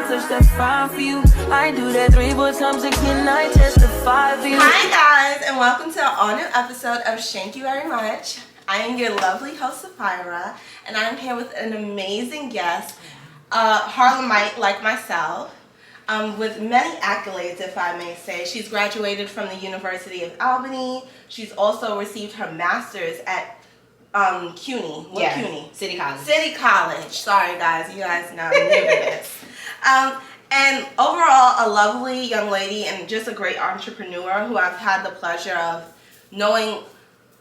touch that 5 for you. I do that 3, 4 times again. I testify for you. Hi guys, and welcome to an all-new episode of Shank You Very Much. I am your lovely host, Sapphira, and I'm here with an amazing guest, Harlemite like myself, with many accolades, if I may say. She's graduated from the University of Albany. She's also received her master's at CUNY. CUNY? City College. City College. Sorry guys, you guys know I'm new to this. And overall, a lovely young lady and just a great entrepreneur who I've had the pleasure of knowing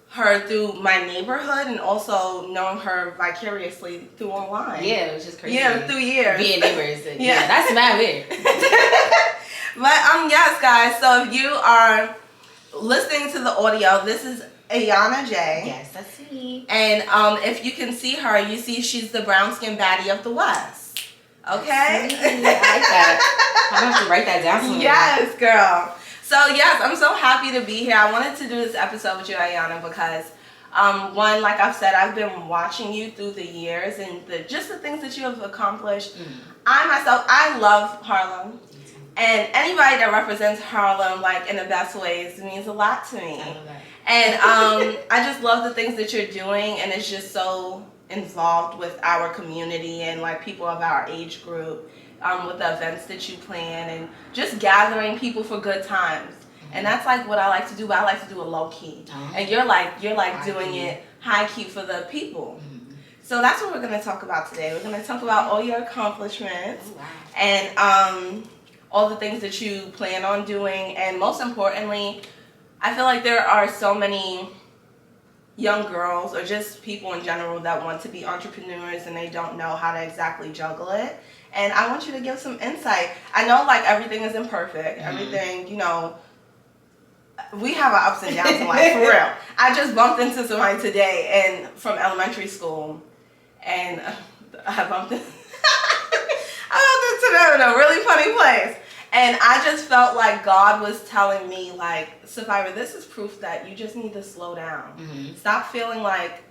her through my neighborhood and also knowing her vicariously through online. Yeah, which is crazy. Yeah, through years. Being neighbors. Yeah, that's mad weird. But yes, guys. So if you are listening to the audio, this is Ayanna J. Yes, that's me. And if you can see her, you see she's the brown skin baddie of the West. Okay? I like that. I'm gonna have to write that down somewhere. Yes, girl. So yes, I'm so happy to be here. I wanted to do this episode with you, Ayanna, because one, like I've said, I've been watching you through the years and just the things that you have accomplished. I love Harlem. And anybody that represents Harlem, like in the best ways, means a lot to me. I love that. And I just love the things that you're doing, and it's just so involved with our community and like people of our age group, with the events that you plan and just gathering people for good times. And that's like what I like to do, but I like to do it low key. And you're like doing it high key for the people. So that's what we're gonna talk about today. We're gonna talk about all your accomplishments and all the things that you plan on doing, and most importantly, I feel like there are so many young girls or just people in general that want to be entrepreneurs and they don't know how to exactly juggle it. And I want you to give some insight. I know like everything is imperfect. Everything, you know, we have our ups and downs in life, for real. I just bumped into somebody today and from elementary school, and I bumped into them in a really funny place. And I just felt like God was telling me, like, Sapphira, this is proof that you just need to slow down. Stop feeling like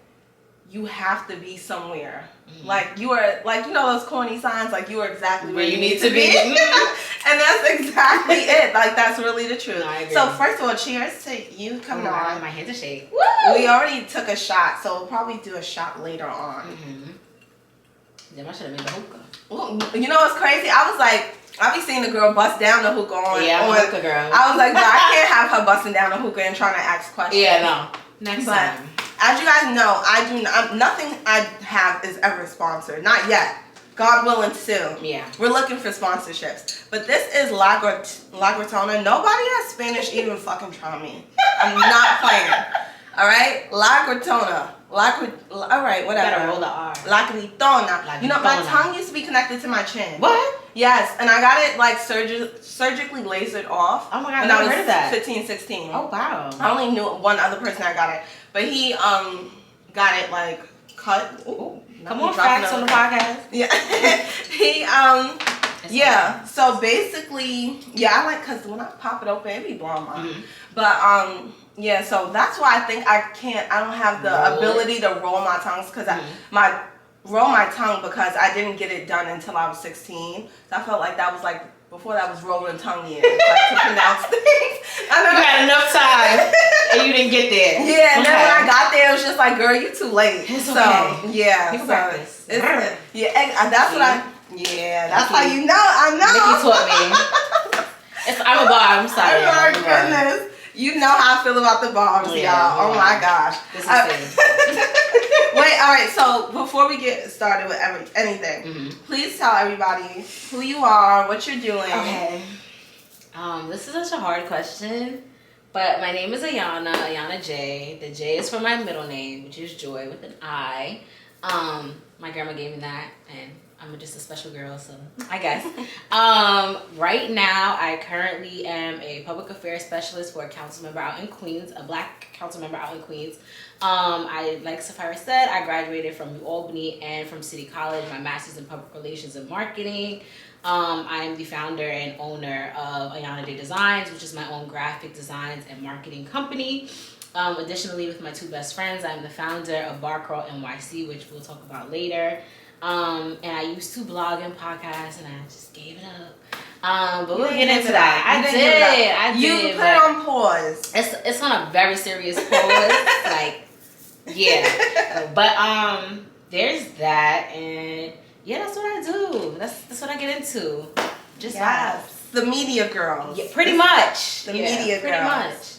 you have to be somewhere. Like you are, like, you know those corny signs, like you are exactly where you need to be. And that's exactly it. Like, that's really the truth. No, so first of all, cheers to you coming on. My hands are shaking. We already took a shot, so we'll probably do a shot later on. Damn, I should have made the hookah. Well, you know what's crazy? I was like, I be seeing the girl bust down the hookah on. Yeah, I'm a hookah girl. I was like, but I can't have her busting down the hookah and trying to ask questions. Yeah, no. Next time. As you guys know, I do not, nothing I have is ever sponsored. Not yet. God willing, soon. Yeah. We're looking for sponsorships. But this is La Gratona. Nobody has Spanish even fucking try me. I'm not playing. All right? La Gratona. All right, whatever. You gotta roll the R. La Gratona. You know, my tongue used to be connected to my chin. What? Yes, and I got it like surgically lasered off. Oh my God, when I was heard of that. 15, 16. Oh wow. I only knew one other person that got it, but he got it like cut. Ooh, come on, facts on the podcast. Yeah, he yeah. So basically, yeah, I like, cause when I pop it open, it be blowing mine. But yeah, so that's why I think I don't have the ability to roll my tongues, because roll my tongue because I didn't get it done until I was 16. So I felt like that was like, before that was rolling tongue years, like to pronounce things. I You had enough time and you didn't get there. Yeah, and then when I got there, it was just like, girl, you too late. It's so, okay. Yeah. You practice. Yeah, and that's what that's how you know. I know. Nikki taught me. I'm a bar, I'm sorry. Oh my goodness. You know how I feel about the bars, y'all. Oh my gosh. This is Wait, all right. So before we get started with anything, please tell everybody who you are, what you're doing. Okay. This is such a hard question, but my name is Ayanna J. The J is for my middle name, which is Joy with an I. My grandma gave me that, and I'm just a special girl, so I guess. Right now, I currently am a public affairs specialist for a council member out in Queens, a black council member out in Queens. Like Sapphira said, I graduated from Albany and from City College, my master's in public relations and marketing. I am the founder and owner of Ayanna J Designs, which is my own graphic designs and marketing company. Additionally, with my two best friends, I'm the founder of Bar Crawl NYC, which we'll talk about later. And I used to blog and podcast, and I just gave it up. But we'll get into that. I did. You put it on pause. It's on a very serious pause. Like, yeah. But there's that, and yeah, that's what I do. That's what I get into. Just the media girls. Yeah, pretty much. The media girls. Pretty much.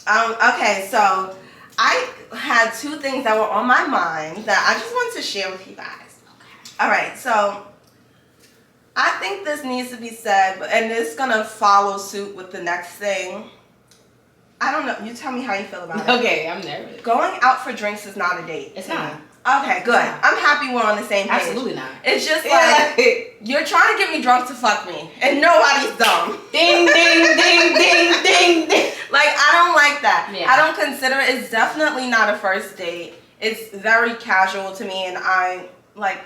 Okay, so I had two things that were on my mind that I just wanted to share with you guys. Okay. All right, so I think this needs to be said, and it's gonna follow suit with the next thing. I don't know. You tell me how you feel about it. Okay, I'm nervous. Going out for drinks is not a date. It's not. Okay, good. I'm happy we're on the same page. Absolutely not. It's just like, you're trying to get me drunk to fuck me, and nobody's dumb. Ding, ding, ding, ding, ding, ding. Like, I don't like that. Yeah. I don't consider it's definitely not a first date. It's very casual to me, and I, like,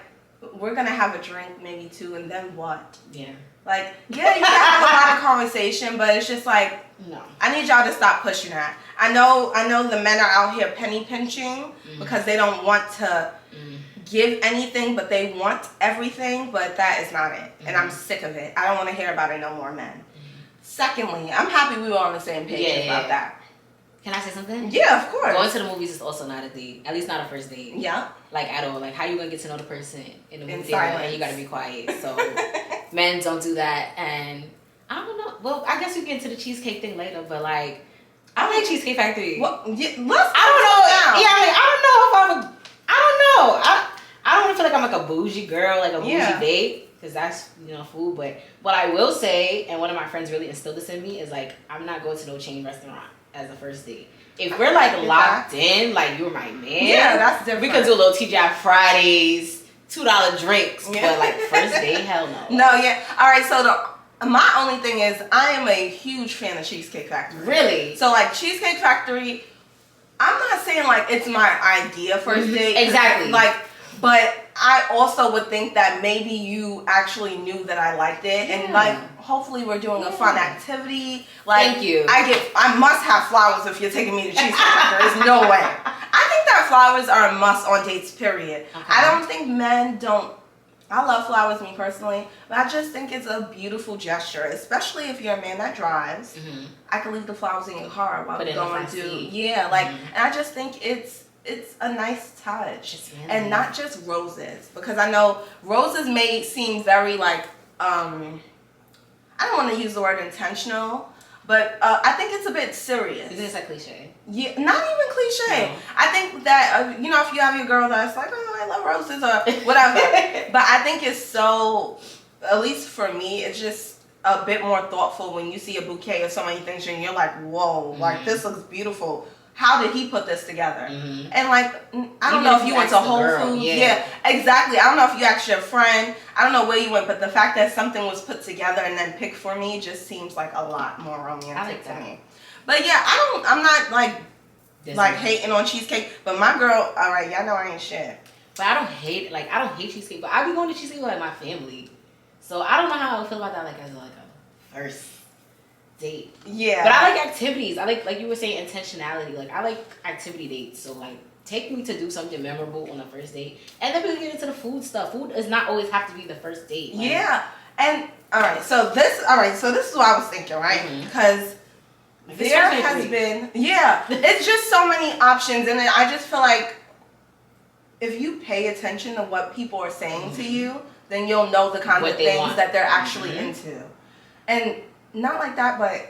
we're going to have a drink, maybe two, and then what? Yeah. Like, yeah, you can have a lot of conversation, but it's just like, no. I need y'all to stop pushing that. I know the men are out here penny pinching because they don't want to give anything, but they want everything, but that is not it. And I'm sick of it. I don't want to hear about it no more, men. Secondly, I'm happy we were on the same page about that. Can I say something? Yeah, of course. Going to the movies is also not a date. At least not a first date. Yeah. Like, at all. Like, how you going to get to know the person in the movie silence. theater and you got to be quiet. So, men don't do that. And I don't know. Well, I guess we get into the cheesecake thing later, but, like, I like Cheesecake Factory. Well, yeah, I don't know. Yeah, like, I don't know if I don't know. I don't want to feel like I'm like a bougie girl, like a bougie date. Because that's, food. But what I will say, and one of my friends really instilled this in me, is, like, I'm not going to no chain restaurant as a first date. If we're, like, locked in, like, you're my man. Yeah, that's different. We could do a little TGI Fridays, $2 drinks. Yeah. But, like, first date, hell no. No, yeah. All right, so my only thing is I am a huge fan of Cheesecake Factory. Really? So, like, Cheesecake Factory, I'm not saying, like, it's my idea first date. Exactly. Like, but I also would think that maybe you actually knew that I liked it. Yeah. And, like, hopefully we're doing a fun activity. Like, thank you. I must have flowers if you're taking me to Cheesecake Factory. There's no way. I think that flowers are a must on dates, period. Okay. I don't think men don't. I love flowers, me personally, but I just think it's a beautiful gesture, especially if you're a man that drives. I can leave the flowers in your car while we're going to. Yeah, like, and I just think it's a nice touch, and not just roses, because I know roses may seem very like I don't want to use the word intentional, but I think it's a bit serious. You think it's like cliche? Yeah, not even cliche. No. I think that if you have your girl that's like, oh, I love roses or whatever, but I think it's so, at least for me, it's just a bit more thoughtful when you see a bouquet of so many things and you're like, whoa, like this looks beautiful. How did he put this together? And like, I don't know if you went to Whole Foods. Yeah, exactly. I don't know if you asked your friend. I don't know where you went, but the fact that something was put together and then picked for me just seems like a lot more romantic to me. But yeah, I'm not like hating on cheesecake. But my girl, all right, y'all know I ain't shit. But I don't hate cheesecake. But I be going to cheesecake with like my family, so I don't know how I feel about that. Like as like a first date. Yeah. But I like activities. I like you were saying, intentionality. Like I like activity dates. So like take me to do something memorable on a first date, and then we can get into the food stuff. Food does not always have to be the first date. Like, yeah. And so this is what I was thinking, right? Because there has been, it's just so many options, and I just feel like if you pay attention to what people are saying to you, then you'll know the kind of things that they're actually into. And not like that, but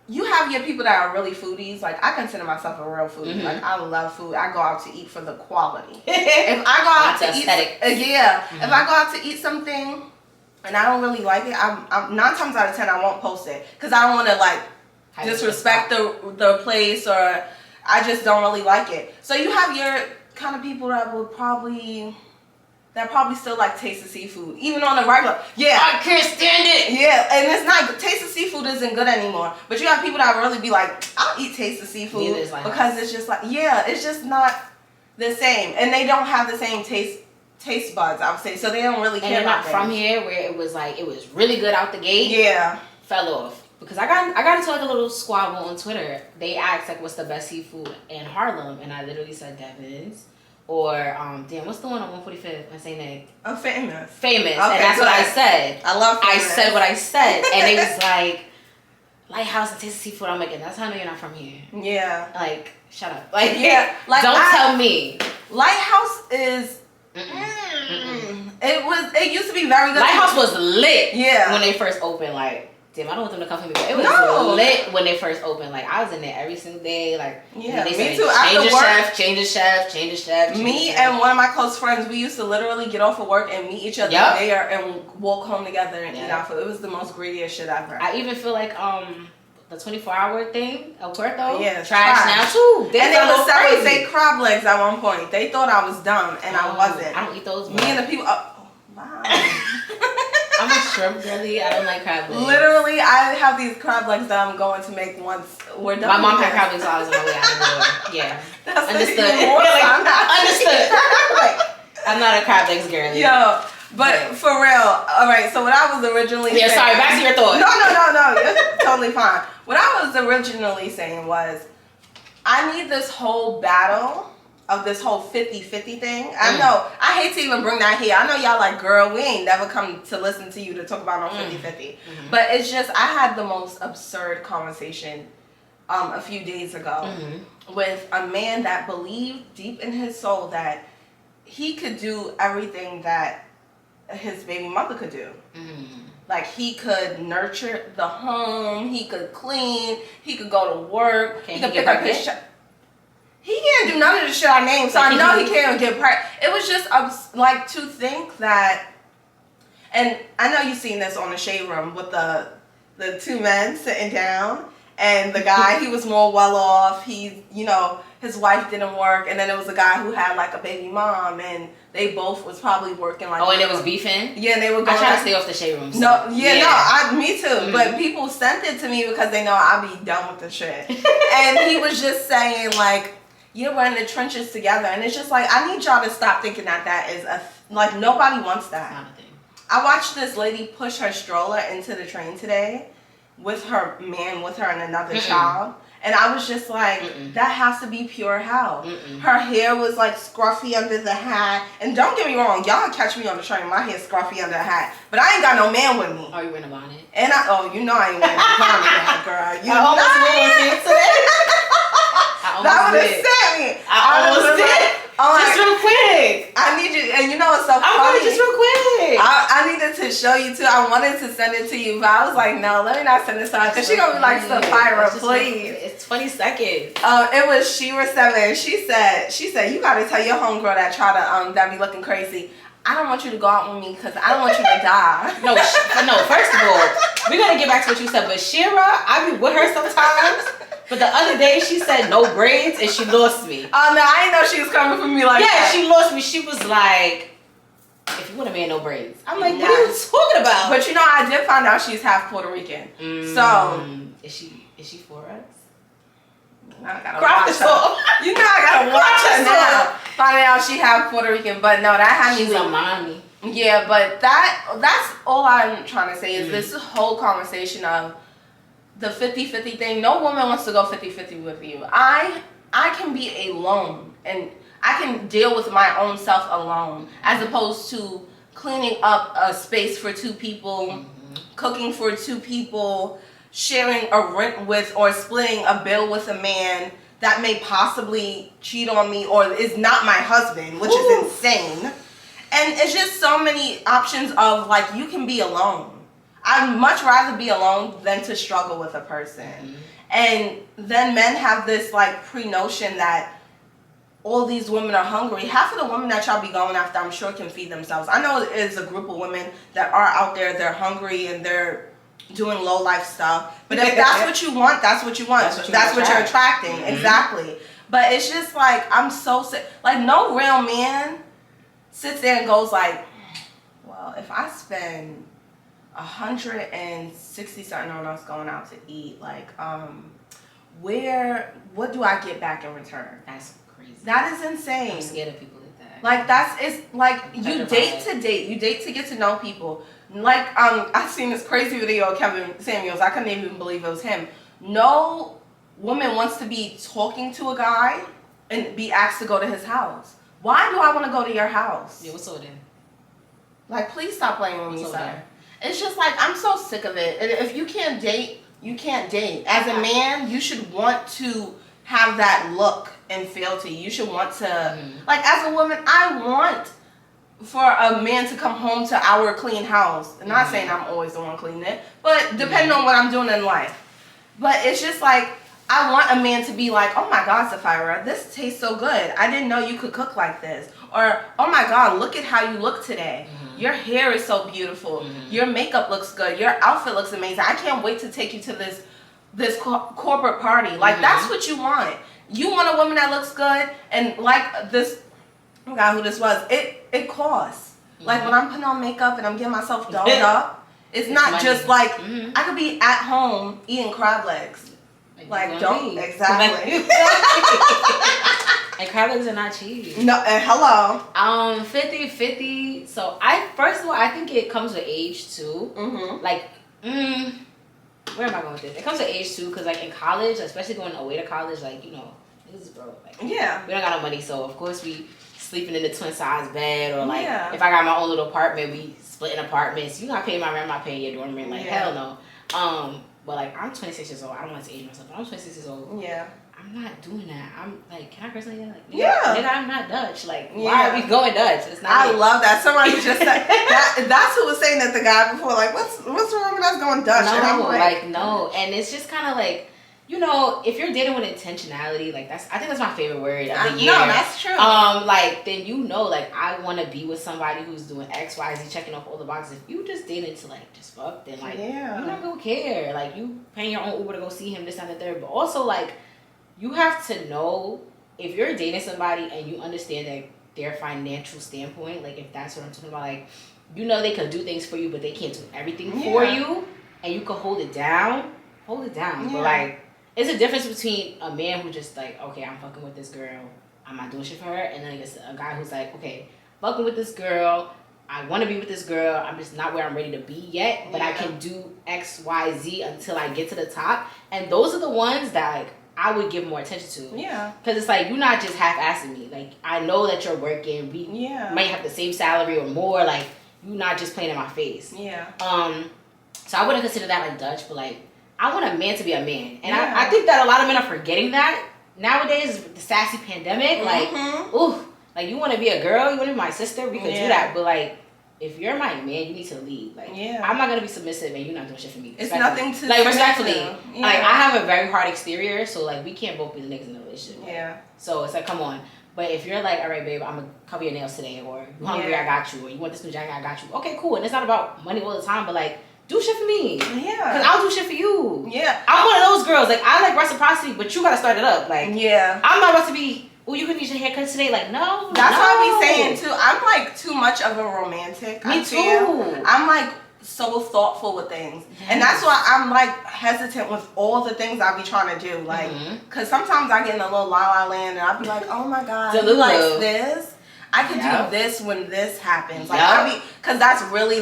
you have your people that are really foodies. Like, I consider myself a real foodie. Like, I love food. I go out to eat for the quality. If I go out to eat, if I go out to eat something and I don't really like it, I'm 9 times out of 10 I won't post it because I don't want to like disrespect the place, or I just don't really like it. So you have your kind of people that would probably still like taste of seafood, even on the regular. Yeah, I can't stand it. Yeah, and it's not, taste of seafood isn't good anymore. But you have people that really be like, I'll eat taste of seafood because it's just like, it's just not the same, and they don't have the same taste buds, I would say. So they don't really care about from here where it was really good out the gate. Yeah, fell off. Because I got into like a little squabble on Twitter. They asked like, what's the best seafood in Harlem? And I literally said Devon's or damn, what's the one on 145th? I'm saying that. I'm famous. Famous, Okay, and that's what I said. I love I Famous. said what I said, and they was like, Lighthouse and Taste of Seafood. I'm like, that's how I know you're not from here. Yeah. Like, shut up. Like, Yeah. Like, don't tell me. Lighthouse is. It used to be very good. Lighthouse was lit. Yeah. When they first opened, like. Damn, I don't want them to come for me, but it was lit when they first opened. Like, I was in there every single day. Like, yeah, they me said, too. Change the chef. Me and one of my close friends, we used to literally get off of work and meet each other there and walk home together and eat our food. It was the most greediest shit ever. I even feel like the 24-hour thing, El Puerto, yeah, trash now too. And they were selling fake crab legs at one point. They thought I was dumb, and I wasn't. I don't eat those. Me and the people. Oh, wow. I'm a shrimp girly. I don't like crab legs. Literally, I have these crab legs that I'm going to make once we're done. My mom had crab legs while I was on my way out the door. Yeah. That's understood. Understood. Like, I'm not a crab legs girly. Yo, but for real, all right. So what I was originally saying, sorry. Back to your thought. No. You're totally fine. What I was originally saying was, I need this whole battle of this whole 50-50 thing. I know, I hate to even bring that here. I know y'all like, girl, we ain't never come to listen to you to talk about no 50-50. But it's just, I had the most absurd conversation a few days ago with a man that believed deep in his soul that he could do everything that his baby mother could do. Like, he could nurture the home, he could clean, he could go to work, he could pick up his He can't do none of the shit I named, so I know he can't get pregnant. It was just like to think that, and I know you've seen this on the Shade Room with the two men sitting down, and the guy, he was more well off. He, you know, his wife didn't work, and then there was a guy who had like a baby mom, and they both was probably working like. Oh, and it was beefing. Yeah, and they were. I try to stay off the Shade Room. So. No, me too. But people sent it to me because they know I'll be done with the shit. And he was just saying like, yeah, we're in the trenches together, and it's just like, I need y'all to stop thinking that is like, nobody wants that. Not a thing. I watched this lady push her stroller into the train today with her man with her and another child, and I was just like, that has to be pure hell. Her hair was like scruffy under the hat, and don't get me wrong, y'all catch me on the train, my hair scruffy under the hat, but I ain't got no man with me. Oh, you wearing a bonnet? And you know I ain't wearing a bonnet, girl. You I almost know today. That would have sent me. I almost did. Just real quick. I need you, and you know what's so funny? I'm going just real quick. I needed to show you too. I wanted to send it to you, but I was like, no, let me not send it to her because she's gonna be like, Sapphira, please. It's 20 seconds. It was Shira7. She said, you gotta tell your homegirl that try to that be looking crazy. I don't want you to go out with me because I don't want you to die. No, first of all, we're going to get back to what you said. But Shira, I be with her sometimes. But the other day, she said no braids and she lost me. Oh, no, I didn't know she was coming for me like that. Yeah, she lost me. She was like, if you want a man, no braids. I'm like, what are you talking about? But you know, I did find out she's half Puerto Rican. So. Is she for us? I gotta watch her. You know I gotta watch her now. Finding out she half Puerto Rican, but no, that had me. She's a mommy. Yeah, but that's all I'm trying to say is this whole conversation of the 50-50 thing. No woman wants to go 50-50 with you. I can be alone and I can deal with my own self alone, as opposed to cleaning up a space for two people, cooking for two people, sharing a rent with or splitting a bill with a man that may possibly cheat on me or is not my husband, which is insane. And it's just so many options of like, you can be alone. I'd much rather be alone than to struggle with a person. And then men have this like pre-notion that all these women are hungry. Half of the women that y'all be going after, I'm sure, can feed themselves. I know there's a group of women that are out there, they're hungry and they're doing low life stuff, but if that's what you want, that's what you want. That's what you're attracting. Exactly. But it's just like, I'm so sick. Like, no real man sits there and goes like, well, if I spend $160 something on us going out to eat, like, what do I get back in return? That's crazy. That is insane. I'm scared of people like that. Like, it's like, you date to date. You date to get to know people. Like, I seen this crazy video of Kevin Samuels. I couldn't even believe it was him. No woman wants to be talking to a guy and be asked to go to his house. why do I want to go to your house? Yeah, what's over there? Like, please stop playing with me, What's sir. over there? It's just like, I'm so sick of it. And if you can't date, you can't date. As a man, you should want to have that look and feel to you. You should want to, like, as a woman, I want for a man to come home to our clean house. I'm not saying I'm always the one cleaning it, but depending on what I'm doing in life. But it's just like, I want a man to be like, oh my God, Sapphira, this tastes so good. I didn't know you could cook like this. Or, oh my God, look at how you look today. Your hair is so beautiful. Your makeup looks good. Your outfit looks amazing. I can't wait to take you to this corporate party. Like, that's what you want. You want a woman that looks good. And like this, I forgot who this was. It costs. Like, when I'm putting on makeup and I'm getting myself dolled up, it's not money. just like, I could be at home eating crab legs. Like, don't, exactly. And crab legs are not cheap. No, hello. 50-50. So first of all, I think it comes with age too. Like, where am I going with this? It comes with age too, because like in college, especially going away to college, like, you know, this is broke. Like, Yeah. we don't got no money, so of course we sleeping in the twin size bed, or like if I got my own little apartment, we splitting apartments. You not paying my rent, I'm not paying your dorm rent. Like, hell no. But like, I'm 26 years old. I don't want to age myself, but I'm 26 years old. Yeah. I'm not doing that. I'm like, can I curse like that? Like, Yeah. nigga, I'm not Dutch. Like, why are we going Dutch? It's not. I love that. Somebody just said that's who was saying that, the guy before. Like, what's wrong with us going Dutch? No, and I'm like no. And it's just kind of like, you know, if you're dating with intentionality, like I think that's my favorite word of the year. No, that's true. Like, then you know, like, I want to be with somebody who's doing X, Y, Z, checking off all the boxes. If you just dating to like just fuck, then like you're not gonna care. Like, you paying your own Uber to go see him, this, that, and the third. But also, like, you have to know if you're dating somebody and you understand that their financial standpoint, like, if that's what I'm talking about, like, you know, they could do things for you, but they can't do everything for you, and you can hold it down. But like, it's a difference between a man who just like, okay, I'm fucking with this girl, I'm not doing shit for her, and then it's a guy who's like, okay, fucking with this girl, I want to be with this girl, I'm just not where I'm ready to be yet, but I can do X, Y, Z until I get to the top. And those are the ones that like I would give more attention to. Yeah. Because it's like, you're not just half-assing me. Like, I know that you're working. We might have the same salary or more. Like, you're not just playing in my face. Yeah. So I wouldn't consider that like Dutch, but like, I want a man to be a man. And I think that a lot of men are forgetting that nowadays with the sassy pandemic. Like, ooh, like, you want to be a girl, you want to be my sister, we could do that. But like, if you're my man, you need to lead. Like, I'm not gonna be submissive and you're not doing shit for me. It's nothing to like, respectfully. Like, I have a very hard exterior, so like, we can't both be the niggas in the relationship. Yeah. So it's like, come on. But if you're like, all right, babe, I'm gonna cover your nails today, or you hungry, I got you, or you want this new jacket, I got you. Okay, cool. And it's not about money all the time, but like, do shit for me. Yeah. Because I'll do shit for you. Yeah. I'm one of those girls. Like, I like reciprocity, but you gotta start it up. Like, I'm not about to be, oh, you can need your haircut today. Like, no. That's what I be saying too. I'm like too much of a romantic. Me too. I'm like so thoughtful with things. Yes. And that's why I'm like hesitant with all the things I be trying to do. Like, cause sometimes I get in a little la la land and I'll be like, oh my God, you like this? I can do this when this happens. Like, cause that's really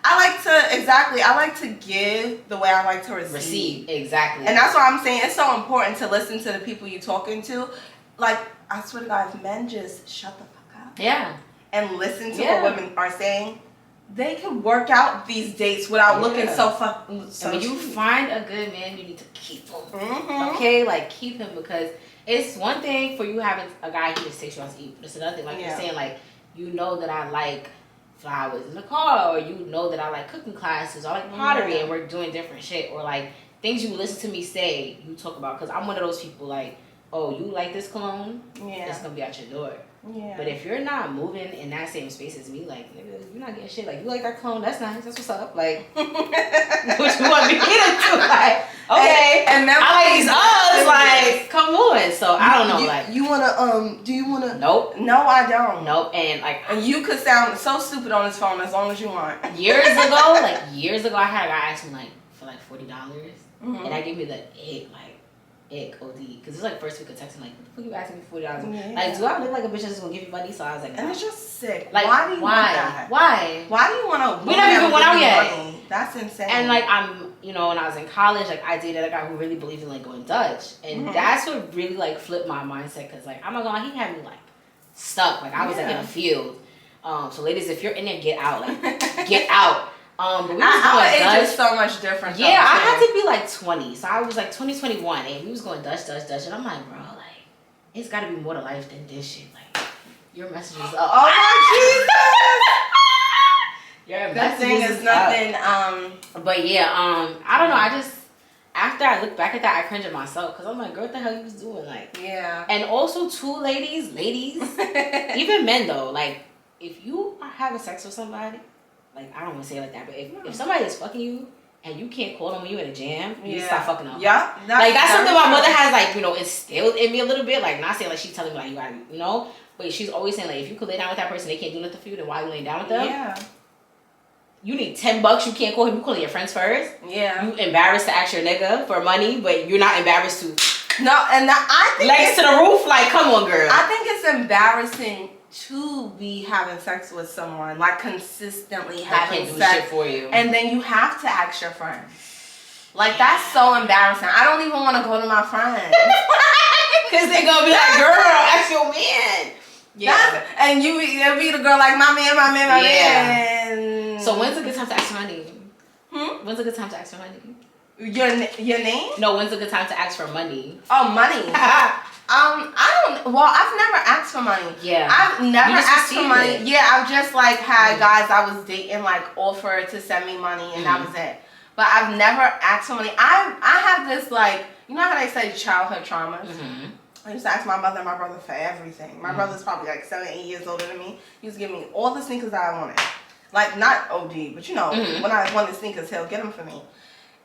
I like to give the way I like to receive. Exactly. And that's why I'm saying it's so important to listen to the people you're talking to. Like, I swear to God, if men just shut the fuck up. Yeah. And listen to what women are saying, they can work out these dates without looking so fucking. So when you find a good man, you need to keep him. Okay? Like, keep him, because it's one thing for you having a guy who just takes you out to eat, but it's another thing, like you're saying, like, you know that I like flowers in the car, or you know that I like cooking classes, or I like pottery, and we're doing different shit, or like things you listen to me say, you talk about, because I'm one of those people like, oh, you like this cologne? Yeah. It's gonna be out your door. Yeah. But if you're not moving in that same space as me, like, nigga, you're not getting shit. Like, you like that cologne? That's nice. That's what's up. Like, what you want me to get into? Like, okay. And I like these odds. Like, come on. So I don't know. Like, you wanna do you wanna? Nope. No, I don't. Nope. And like, and you could sound so stupid on this phone as long as you want. Years ago, I had a guy ask me like for like $40, and I gave me the OD, because it's like first week of texting, like, what the fuck you asking me $40? Like, do I look like a bitch that's gonna give you money? So I was like, and it's just sick. Like, why do you want that? Why do you want to? We never even went out yet. Money? That's insane. And like, when I was in college, like, I dated a guy who really believed in like going Dutch, and that's what really like flipped my mindset, because like, I'm not gonna lie, he had me like stuck. Like I was like in a field. So ladies, if you're in there, get out. Like get out. But we was Our going age Dutch. is so much different. Yeah, I had to be like 20. So I was like 2021, and we was going Dutch. And I'm like, bro, like, it's got to be more to life than this shit. Like, your message is up. Oh my Jesus! Your That message thing is nothing. But yeah, I don't know. I just, after I look back at that, I cringe at myself because I'm like, girl, what the hell you was doing? Like, yeah. And also, too, ladies, even men though, like, if you are having sex with somebody, like, I don't want to say it like that, but if somebody is fucking you and you can't call them when you in a jam, you stop fucking them. Yeah. Like, that's something my mother has, like, you know, instilled in me a little bit. Like, not saying like she's telling me like you gotta, you know, but she's always saying like if you could lay down with that person, they can't do nothing for you, then why are you laying down with them? Yeah. You need $10, you can't call him. You calling your friends first. Yeah. You embarrassed to ask your nigga for money, but you're not embarrassed to. No, and I think legs to the roof. Like, come on, girl. I think it's embarrassing to be having sex with someone, like consistently having can't do sex shit for you, and then you have to ask your friends. Like that's so embarrassing. I don't even want to go to my friends because they're gonna be like, "Girl, ask your man." Yeah, and you'll be the girl like my man. So when's a good time to ask for money? When's a good time to ask for money? Your name? No, when's a good time to ask for money? Oh, money. I don't. Well, I've never asked for money. Yeah. I've never asked for money. It. Yeah, I've just like had guys I was dating like offer to send me money and that was it. But I've never asked for money. I have this like, you know how they say childhood traumas. I used to ask my mother and my brother for everything. My brother's probably like 7, 8 years older than me. He used to give me all the sneakers that I wanted. Like not OG, but you know, when I wanted sneakers, he'll get them for me.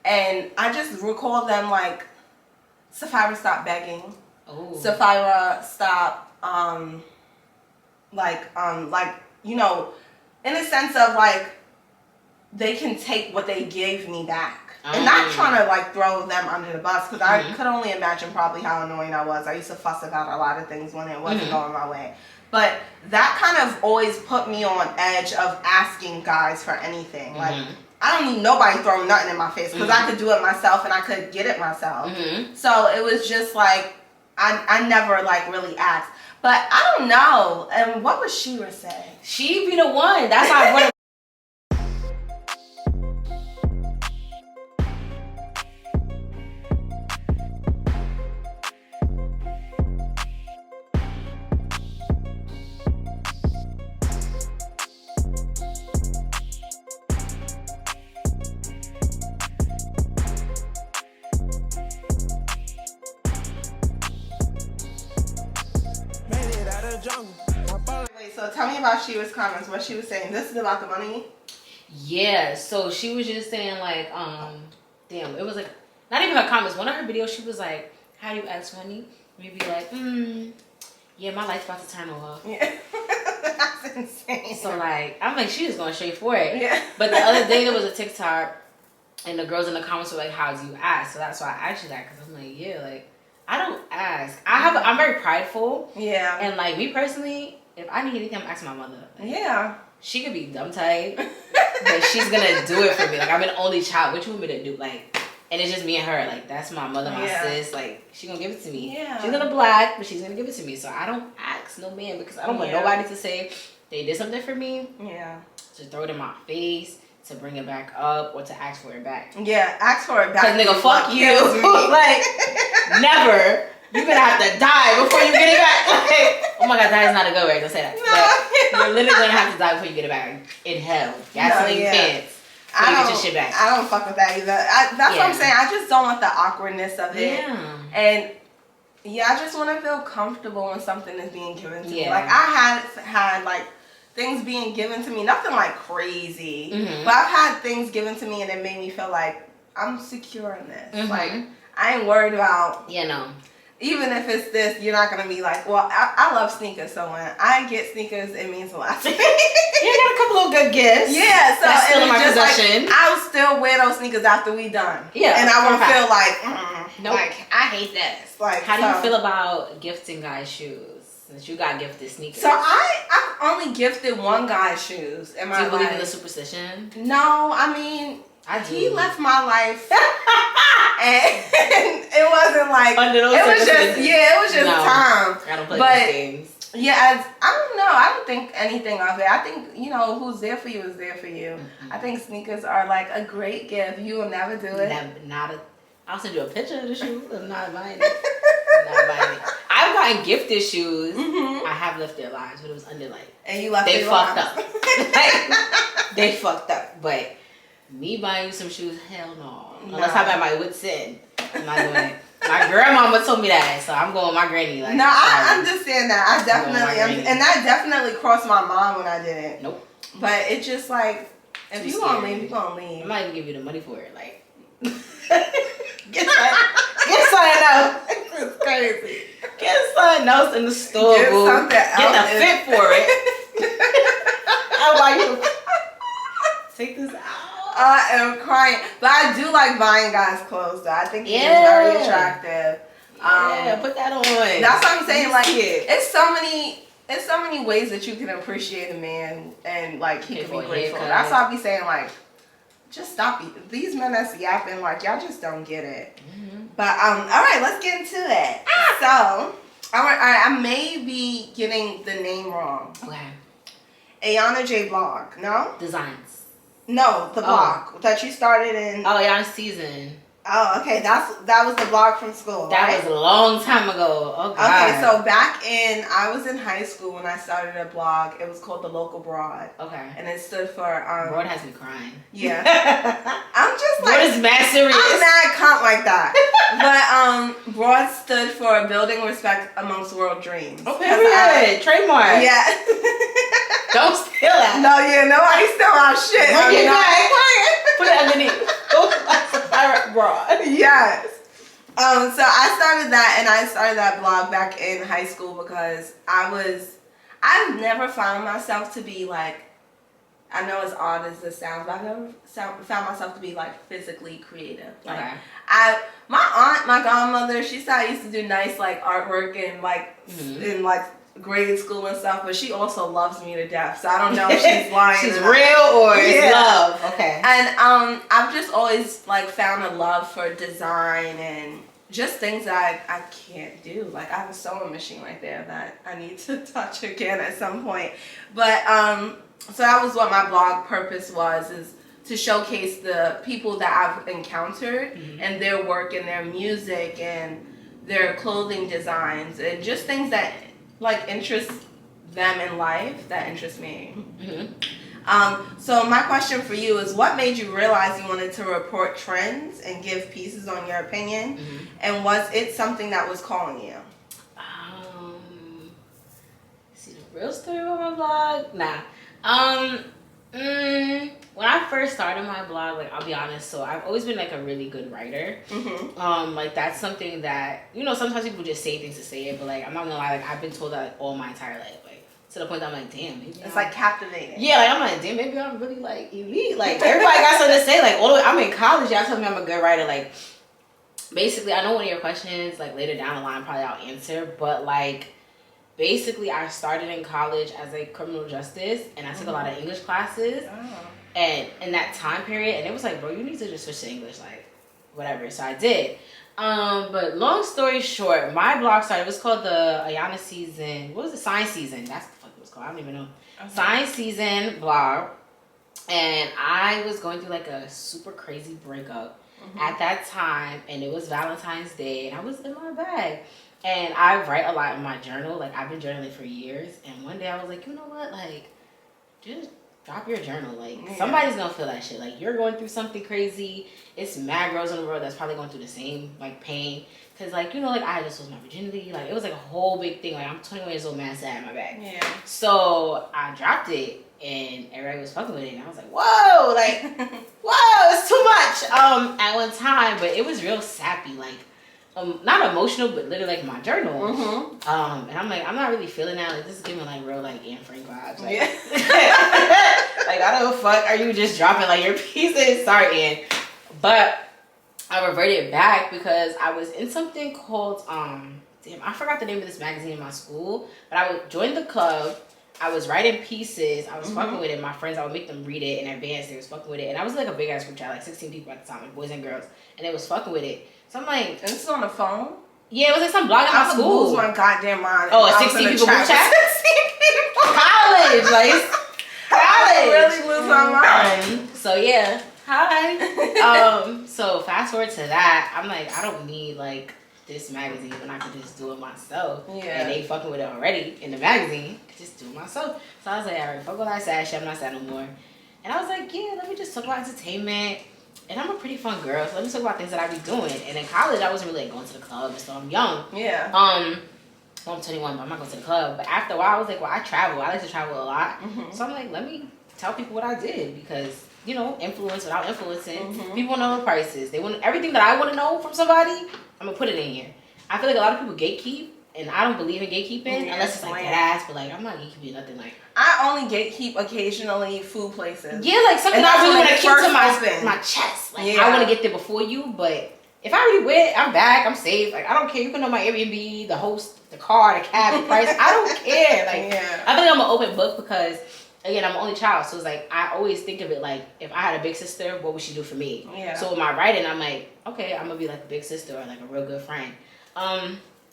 And I just recall them like, Sapphira stopped begging. Oh. Sapphira stop like you know, in a sense of like they can take what they gave me back. And not trying to like throw them under the bus because I could only imagine probably how annoying I was. I used to fuss about a lot of things when it wasn't going my way. But that kind of always put me on edge of asking guys for anything. Like I don't need nobody throwing nothing in my face because I could do it myself and I could get it myself. So it was just like I never like really asked. But I don't know. And what would Shira say? She be the one. That's why I want to. Wait, so tell me about Shira's comments. What she was saying. This is about the money? Yeah, so she was just saying like, damn, it was like, not even her comments. One of her videos, she was like, how do you ask money? Maybe like, yeah, my life's about to turn off. Yeah. That's insane. So like, I'm like, she was going straight for it. Yeah. But the other day there was a TikTok and the girls in the comments were like, how do you ask? So that's why I asked you that, because I'm like, yeah, like, I don't ask. I'm very prideful. Yeah. And like me personally, if I need anything, I'm asking my mother. Like, yeah. She could be dumb tight, but she's gonna do it for me. Like I'm an only child. What you want me to do? Like, and it's just me and her. Like that's my mother, my sis. Like she gonna give it to me. Yeah. She's gonna black, but she's gonna give it to me. So I don't ask no man because I don't want nobody to say they did something for me. Yeah. To throw it in my face, to bring it back up, or to ask for it back. Yeah, ask for it back. Cause nigga, fuck you. Like never. You're gonna have to die before you get it back. Like, oh my god, that is not a good way to say that. No. You're literally gonna have to die before you get it back. In hell. Gasoline pants. I don't get your shit back. I don't fuck with that either. That's what I'm saying. I just don't want the awkwardness of it. Yeah. And I just want to feel comfortable when something is being given to me. Like I had like things being given to me, nothing like crazy, but I've had things given to me and it made me feel like I'm secure in this. Like I ain't worried about. Even if it's this, you're not going to be like, well, I love sneakers, so when I get sneakers, it means a lot to me. You got a couple of good gifts. Yeah, so that's still in my just possession. Like, I'll still wear those sneakers after we done. Yeah. And I won't feel like, nope. Like, I hate this. Like, how do you feel about gifting guys shoes? Since you got gifted sneakers. So I've only gifted one guy's shoes in my life. Do you believe in the superstition? No, I mean, he left my life. And it wasn't like under those it was just time. I don't play those games. Yeah, I don't know. I don't think anything of it. I think, who's there for you is there for you. Mm-hmm. I think sneakers are like a great gift. You will never do it. I'll send you a picture of the shoe. I'm not buying it. I've gotten gifted shoes. Mm-hmm. I have left their lives, but it was under And you left they it fucked on. up. They fucked up. But me buying you some shoes, hell no. Unless I'm at my wit's end. I'm not doing it. My grandmama told me that, so I'm going with my granny. Like, no, I understand that. I definitely, and that definitely crossed my mind when I did it. Nope. But it's just like, if you gonna leave, you gonna leave. I'm not even give you the money for it. Like, get something else. It's crazy. Get something else in the store. Get boo. something else. Get the fit for it. I'll buy you. Take this out. I am crying, but I do like buying guys' clothes. Though I think it's very attractive. Yeah, put that on. That's what I'm saying. Like, it's so many ways that you can appreciate a man and like he can be grateful. That's why I be saying like, just stop it. These men that's yapping like y'all just don't get it. Mm-hmm. But all right, let's get into it. So, all right, I may be getting the name wrong. Okay. Ayanna J blog, no? Designs. No, the blog that you started in. Oh, yeah, season. Oh, okay. That was the blog from school. That right? was a long time ago. Oh, God. Okay, so I was in high school when I started a blog. It was called The Local Broad. Okay. And it stood for Broad has me crying. Yeah. I'm just like, Broad is mad serious. I'm mad cunt like that. But Broad stood for Building Respect Amongst World Dreams. Oh, period. Trademark. Yeah. Don't steal that. No, yeah, nobody steal our shit. Bring it back. Put it underneath. Pirate Broad. Yes. So I started that, and I started that blog back in high school because I've never found myself to be like, I know as odd as this sounds, but I've never found myself to be like physically creative. Like, okay. My godmother, she said I used to do nice like artwork and like in like grade school and stuff, but she also loves me to death. So I don't know if she's lying. She's real or it's love. Okay. And I've just always like found a love for design and just things that I can't do. Like I have a sewing machine right there that I need to touch again at some point. But so that was what my blog purpose was, is to showcase the people that I've encountered and their work and their music and their clothing designs and just things that like interest them in life that interest me. So my question for you is, what made you realize you wanted to report trends and give pieces on your opinion? And was it something that was calling you? See the real story about my blog? Nah. When I first started my blog, like I'll be honest, so I've always been like a really good writer. Like that's something that, sometimes people just say things to say it, but like I'm not gonna lie, like I've been told that like all my entire life, like to the point that I'm like, damn, maybe it's like captivating. Yeah, like I'm like, damn, maybe I'm really like elite. Like everybody got something to say. Like all the way, I'm in college, y'all tell me I'm a good writer. Like basically, I know one of your questions like later down the line probably I'll answer, but like basically I started in college as a criminal justice and I took a lot of English classes. And in that time period, and it was like, bro, you need to just switch to English, like, whatever. So I did. But long story short, my blog started, it was called the Ayanna Season, what was it? Science Season. That's the fuck it was called. I don't even know. Science Season blog. And I was going through like a super crazy breakup at that time. And it was Valentine's Day. And I was in my bag. And I write a lot in my journal. Like, I've been journaling for years. And one day I was like, you know what? Like, just drop your journal. Like, somebody's gonna feel that shit. Like, you're going through something crazy. It's mad girls in the world that's probably going through the same, like, pain. Because, like, like, I just lost my virginity. Like, it was, like, a whole big thing. Like, I'm 21 years old, mad sad in my bag. Yeah. So, I dropped it, and everybody was fucking with it. And I was like, whoa! Like, whoa! It's too much! At one time. But it was real sappy. Like, not emotional, but literally like my journal. And I'm like, I'm not really feeling that. Like, this is giving like real like Anne Frank vibes. Like, like, I don't fuck. Are you just dropping like your pieces? Sorry, Anne. But I reverted back because I was in something called damn, I forgot the name of this magazine in my school. But I would join the club. I was writing pieces. I was fucking with it. My friends, I would make them read it in advance. They was fucking with it. And I was like a big ass group chat, like 16 people at the time, like boys and girls. And they was fucking with it. So I'm like, and this is on the phone? Yeah, it was like some blog at I my would school. lose my goddamn mind. Oh, a if I was 16 in a people group chat? 16 people. College, like college. I would really lose my mind. So yeah, hi. So fast forward to that, I'm like, I don't need like this magazine when I could just do it myself. Yeah. And they fucking with it already in the magazine. I could just do it myself. So I was like, all right, fuck all that sad shit. I'm not sad no more. And I was like, yeah, let me just talk about entertainment. And I'm a pretty fun girl, so let me talk about things that I be doing. And in college, I wasn't really like, going to the club, so I'm young. Yeah. Well, I'm 21, but I'm not going to the club. But after a while, I was like, well, I travel. I like to travel a lot. Mm-hmm. So I'm like, let me tell people what I did because, you know, influence without influencing. Mm-hmm. People know the prices. They want everything that I want to know from somebody. I'm gonna put it in here. I feel like a lot of people gatekeep, and I don't believe in gatekeeping unless it's like dead ass. But like, I'm not gatekeeping nothing. Like, I only gatekeep occasionally food places. yeah, like something And I that's really when want to it keep to first my chest. Like, Yeah. I want to get there before you, but if I already went, I'm back. I'm safe. Like, I don't care. You can know my Airbnb, the host, the car, the cab, the price. I don't care. Like, Yeah. I feel like I'm an open book because. Again, I'm an only child, so it's like I always think of it like if I had a big sister, what would she do for me? Yeah. So with my writing, I'm like, okay, I'm gonna be like a big sister or like a real good friend.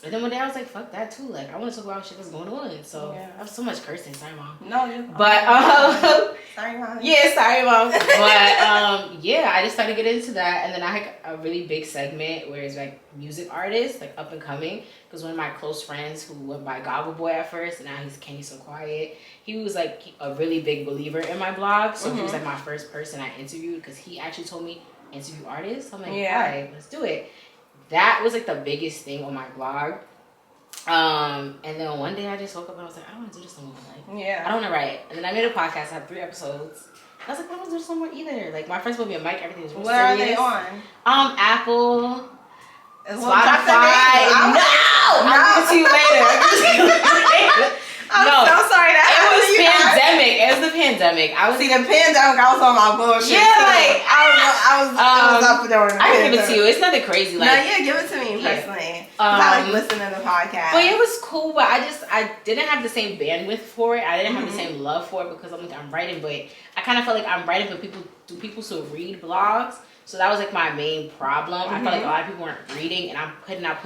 And then one day I was like, fuck that too. Like I want to talk about shit that's going on. So Yeah. I have so much cursing. Sorry, mom. No, you're But sorry, Mom. yeah, sorry, mom. But yeah, I just started getting into that, and then I had a really big segment where it's like music artists, like up and coming. Because one of my close friends who went by Goggle Boy at first, and now he's Kenny So Quiet. He was like a really big believer in my blog, so he was like my first person I interviewed because he actually told me interview artists. I'm like, all right, let's do it. That was like the biggest thing on my blog. And then one day I just woke up and I was like, I don't want to do this no more. Like, Yeah. I don't want to write. And then I made a podcast. I had 3 episodes. I was like, I don't want to do this no more either. Like my friends put me a mic. Everything was real Where serious. are they on? Apple. Well, Spotify. I'll give it to you later. I'm so sorry that it was happened to you guys. pandemic. It was the pandemic. I was See, the pandemic, I was on my bullshit. Yeah, too. like, I was up during the I can give it pandemic. to you. It's nothing crazy. Like, No, yeah, give it to me personally. 'Cause I like listening to the podcast. But it was cool. But I didn't have the same bandwidth for it. I didn't have the same love for it because I'm writing. But I kind of felt like I'm writing, but people still read blogs. So that was like my main problem. I felt like a lot of people weren't reading, and I'm putting out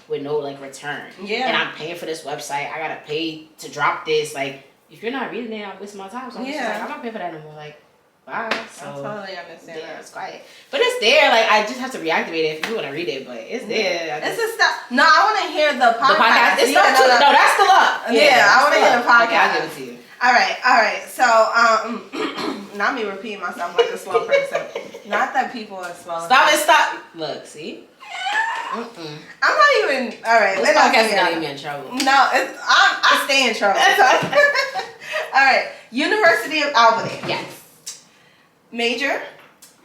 with no like return. Yeah. And I'm paying for this website. I gotta pay to drop this. Like, if you're not reading it, I'm wasting my time. So I'm just like, I'm not paying for that no more. Like, bye. So I totally understand yeah, that. it's quiet. But it's there. Like, I just have to reactivate it if you want to read it. But it's there. It's a stuff. No, I want to hear the podcast. The podcast. It's yeah, stuff too. No, that's still up. Yeah, I want to hear the podcast. Okay, I'll give it to you. All right. So, not me repeating myself like a slow person. Not that people are slow. Stop. Look, see? I'm not even. All right. This podcast is gonna get me in trouble. No, I stay in trouble. All right. University of Albany. Yes. Major.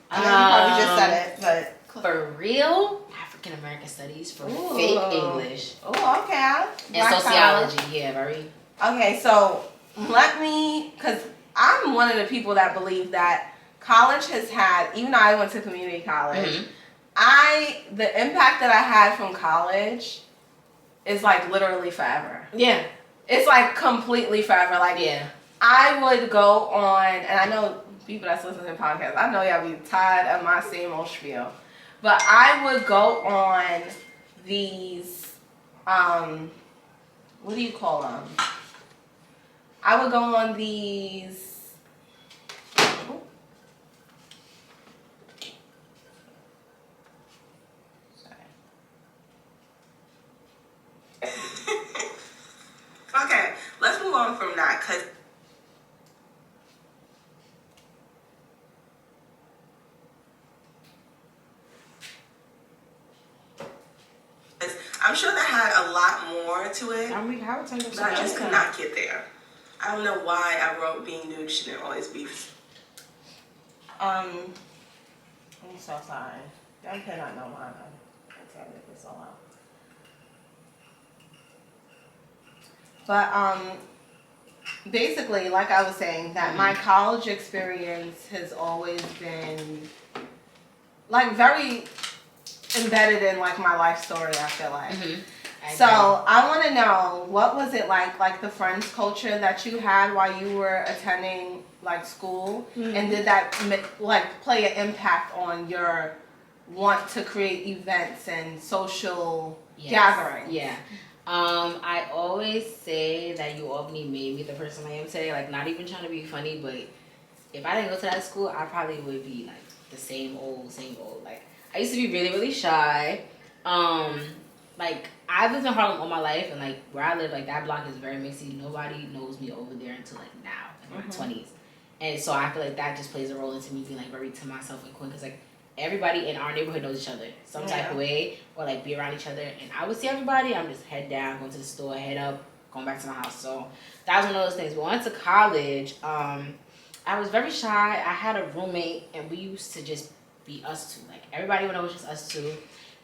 I know you probably just said it, but for real, African American Studies for fake English. Oh, okay. And sociology. Yeah, very. Okay, so because I'm one of the people that believe that college has had, even though I went to community college, the impact that I had from college is like literally forever. Yeah. It's like completely forever. Like, yeah. I would go on, and I know people that's listening to podcasts, I know y'all be tired of my same old spiel, but I would go on these, what do you call them? I would go on these. Okay, let's move on from that because I'm sure that had a lot more to it. But I just could not get there. I don't know why I wrote being nude shouldn't always be. I'm so sorry. I cannot know why I tell you this so loud. But basically, like I was saying, that my college experience has always been like very embedded in like my life story, I feel like. So I want to know, what was it like the friends culture that you had while you were attending like school, and did that like play an impact on your want to create events and social Yes. gatherings? Yeah. I always say that UAlbany made me the person I am today. Like, not even trying to be funny, but if I didn't go to that school, I probably would be like the same old. Like, I used to be really, really shy. Like, I've lived in Harlem all my life, and like where I live, like that block is very mixy. Nobody knows me over there until like now, in my 20s. And so I feel like that just plays a role into me being like very to myself and quick, because like everybody in our neighborhood knows each other some type of way, or like be around each other. And I would see everybody, I'm just head down, going to the store, head up, going back to my house. So that was one of those things. But when I went to college, I was very shy. I had a roommate, and we used to just be us two. Like everybody would know it was just us two.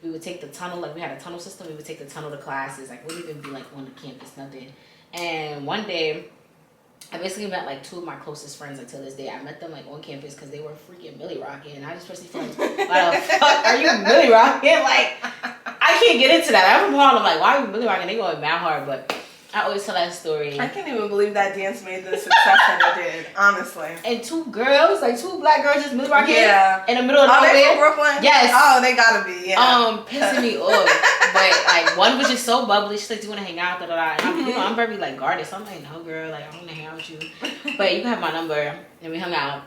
We would take the tunnel, like we had a tunnel system. We would take the tunnel to classes. Like we wouldn't even be like on the campus, nothing. And one day, I basically met like two of my closest friends until this day. I met them like on campus because they were freaking Millie rocking, and I just personally feel like, why the fuck are you Millie rocking? Like, I can't get into that. I'm from Harlem. Like, why are you Millie rocking? They going mad hard, but I always tell that story. I can't even believe that dance made the success that it did, honestly. And two girls, like two black girls, just Millie rocking in the middle of nowhere. nowhere. They from Brooklyn? Yes. Oh, they gotta be. Yeah. Pissing me off. But like one was just so bubbly. She's like, "Do you want to hang out?" And I'm very like guarded. So I'm like, "No, girl. Like, I want to hang out with you, but you can have my number." And we hung out.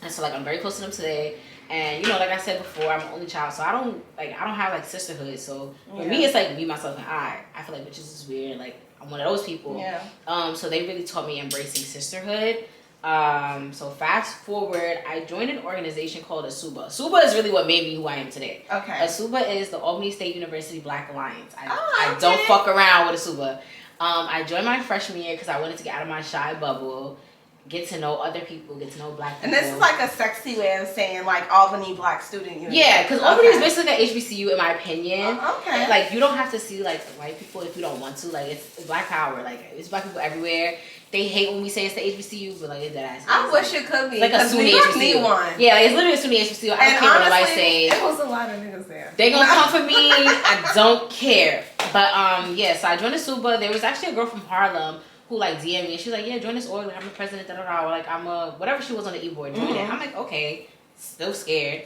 And so like I'm very close to them today. And like I said before, I'm an only child, so I don't have like sisterhood. So for me, it's like me, myself, and I. I feel like which is weird. Like I'm one of those people. Yeah. So they really taught me embracing sisterhood. So fast forward, I joined an organization called ASUBA. ASUBA is really what made me who I am today. Okay. ASUBA is the Albany State University Black Alliance. I don't fuck around with ASUBA. I joined my freshman year because I wanted to get out of my shy bubble, get to know other people, get to know black people. And this is like a sexy way of saying like Albany Black Student Union. Yeah, because Albany is basically like HBCU in my opinion. Okay. Like you don't have to see like white people if you don't want to. Like it's black power. Like it's black people everywhere. They hate when we say it's the HBCU, but like it's that ass. I wish it could be. Like a SUNY HBCU. One. Yeah, like, it's literally a SUNY HBCU. I don't care what nobody say. There was a lot of niggas there. They gonna come for me. I don't care. But yeah, so I joined ASUBA. There was actually a girl from Harlem who like DM'd me and she was like, "Yeah, join this org. Like I'm the president, da da da. Or like I'm a whatever she was on the e-board. Join it." I'm like, okay, still scared.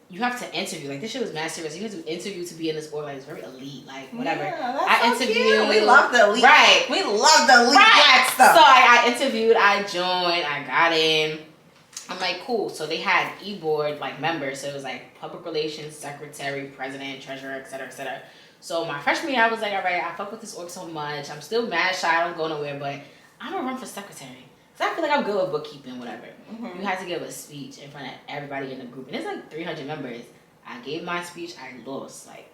You have to interview. Like this shit was mad serious. You have to interview to be in this org. Like it's very elite. Like whatever. Yeah, that's so interviewed. cute. We love the elite. Right. We love the elite black stuff. So I interviewed. I joined. I got in. I'm like, cool. So they had e-board like members. So it was like public relations, secretary, president, treasurer, et cetera, et cetera. So my freshman year, I was like, all right, I fuck with this org so much. I'm still mad shy. I don't go nowhere, but I'm gonna run for secretary. I feel like I'm good with bookkeeping, whatever. You had to give a speech in front of everybody in the group. And it's like 300 members. I gave my speech. I lost. Like,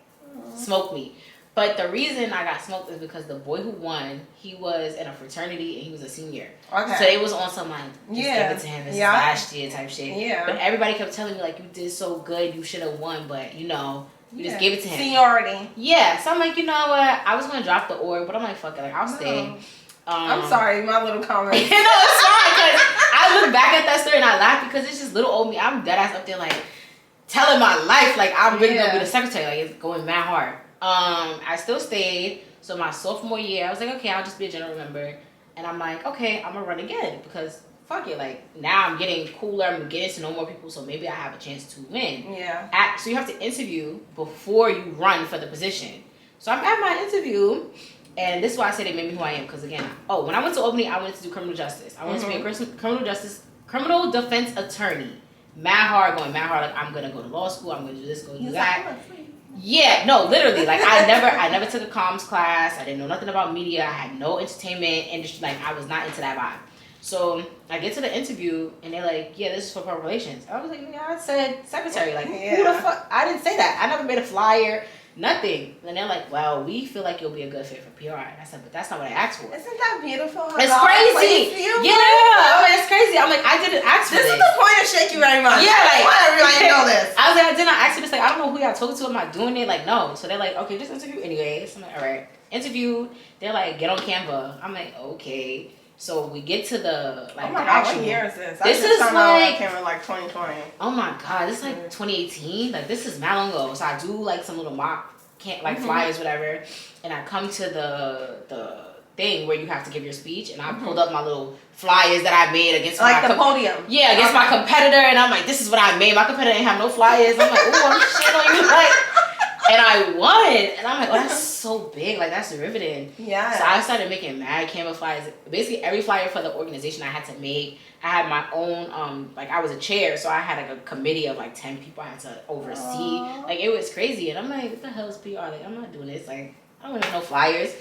smoked me. But the reason I got smoked is because the boy who won, he was in a fraternity and he was a senior. Okay. So they was on some like, just give it to him. This is last year type shit. Yeah. But everybody kept telling me like, you did so good. You should have won. But, you just gave it to him. Seniority. Yeah. So I'm like, you know what? I was going to drop the org. But I'm like, fuck it. Like, I'll stay. I'm sorry, my little comment. It's fine because I look back at that story and I laugh because it's just little old me. I'm dead ass up there like telling my life like I'm really gonna be the secretary. Like it's going mad hard. I still stayed. So my sophomore year, I was like, okay, I'll just be a general member. And I'm like, okay, I'm gonna run again because fuck it. Like now I'm getting cooler. I'm getting to know more people. So maybe I have a chance to win. Yeah. So you have to interview before you run for the position. So I'm at my interview. And this is why I say they made me who I am. Because again, when I went to Albany, I wanted to do criminal justice. I wanted to be a criminal defense attorney. Mad hard. Like I'm gonna go to law school. I'm gonna do this, do that. Yeah, no, literally. Like I never took a comms class. I didn't know nothing about media. I had no entertainment industry. Like I was not into that vibe. So I get to the interview and they're like, "Yeah, this is for public relations." I was like, "Yeah, I said secretary." Like who the fuck? I didn't say that. I never made a flyer. Nothing. And they're like, "Well, we feel like you'll be a good fit for PR." And I said, "But that's not what I asked for." Isn't that beautiful? It's crazy. It's crazy. I'm like, I didn't ask for this. This is the point of Shake You Very Much. Yeah, like, why everybody know this? I was like, I did not ask for this. Like, I don't know who y'all talking to. Am I doing it? Like, no. So they're like, okay, just interview anyways. I'm like, all right. Interview. They're like, get on Canva. I'm like, okay. So we get to the like. Oh my god, what year is this? This is like Canva like 2020. Oh my god, this is like 2018. Like this is not long ago. So I do like some little mock flyers, whatever, and I come to the thing where you have to give your speech, and I pulled up my little flyers that I made against like the podium. Yeah, against my competitor, and I'm like, this is what I made. My competitor didn't have no flyers. I'm like, ooh, I'm shit on you, like, and I won. And I'm like, oh, that's so big, like that's riveting. Yeah. So I started making mad Canva flyers. Basically, every flyer for the organization I had to make. I had my own, like I was a chair, so I had like a committee of like 10 people I had to oversee. Aww. Like it was crazy, and I'm like, what the hell is PR? Like I'm not doing this. Like I don't want no flyers.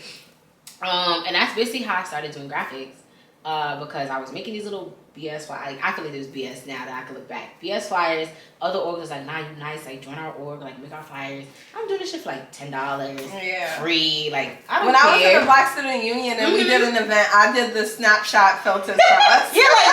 And that's basically how I started doing graphics, because I was making these little BS flyers. Like I feel like there's BS now that I can look back. BS flyers. Other orgs was like, nah, you nice. Like join our org. Like make our flyers. I'm doing this shit for like $10. Yeah. Free. Like I don't when care. I was in the Black Student Union and we did an event, I did the snapshot filters for us. Yeah, like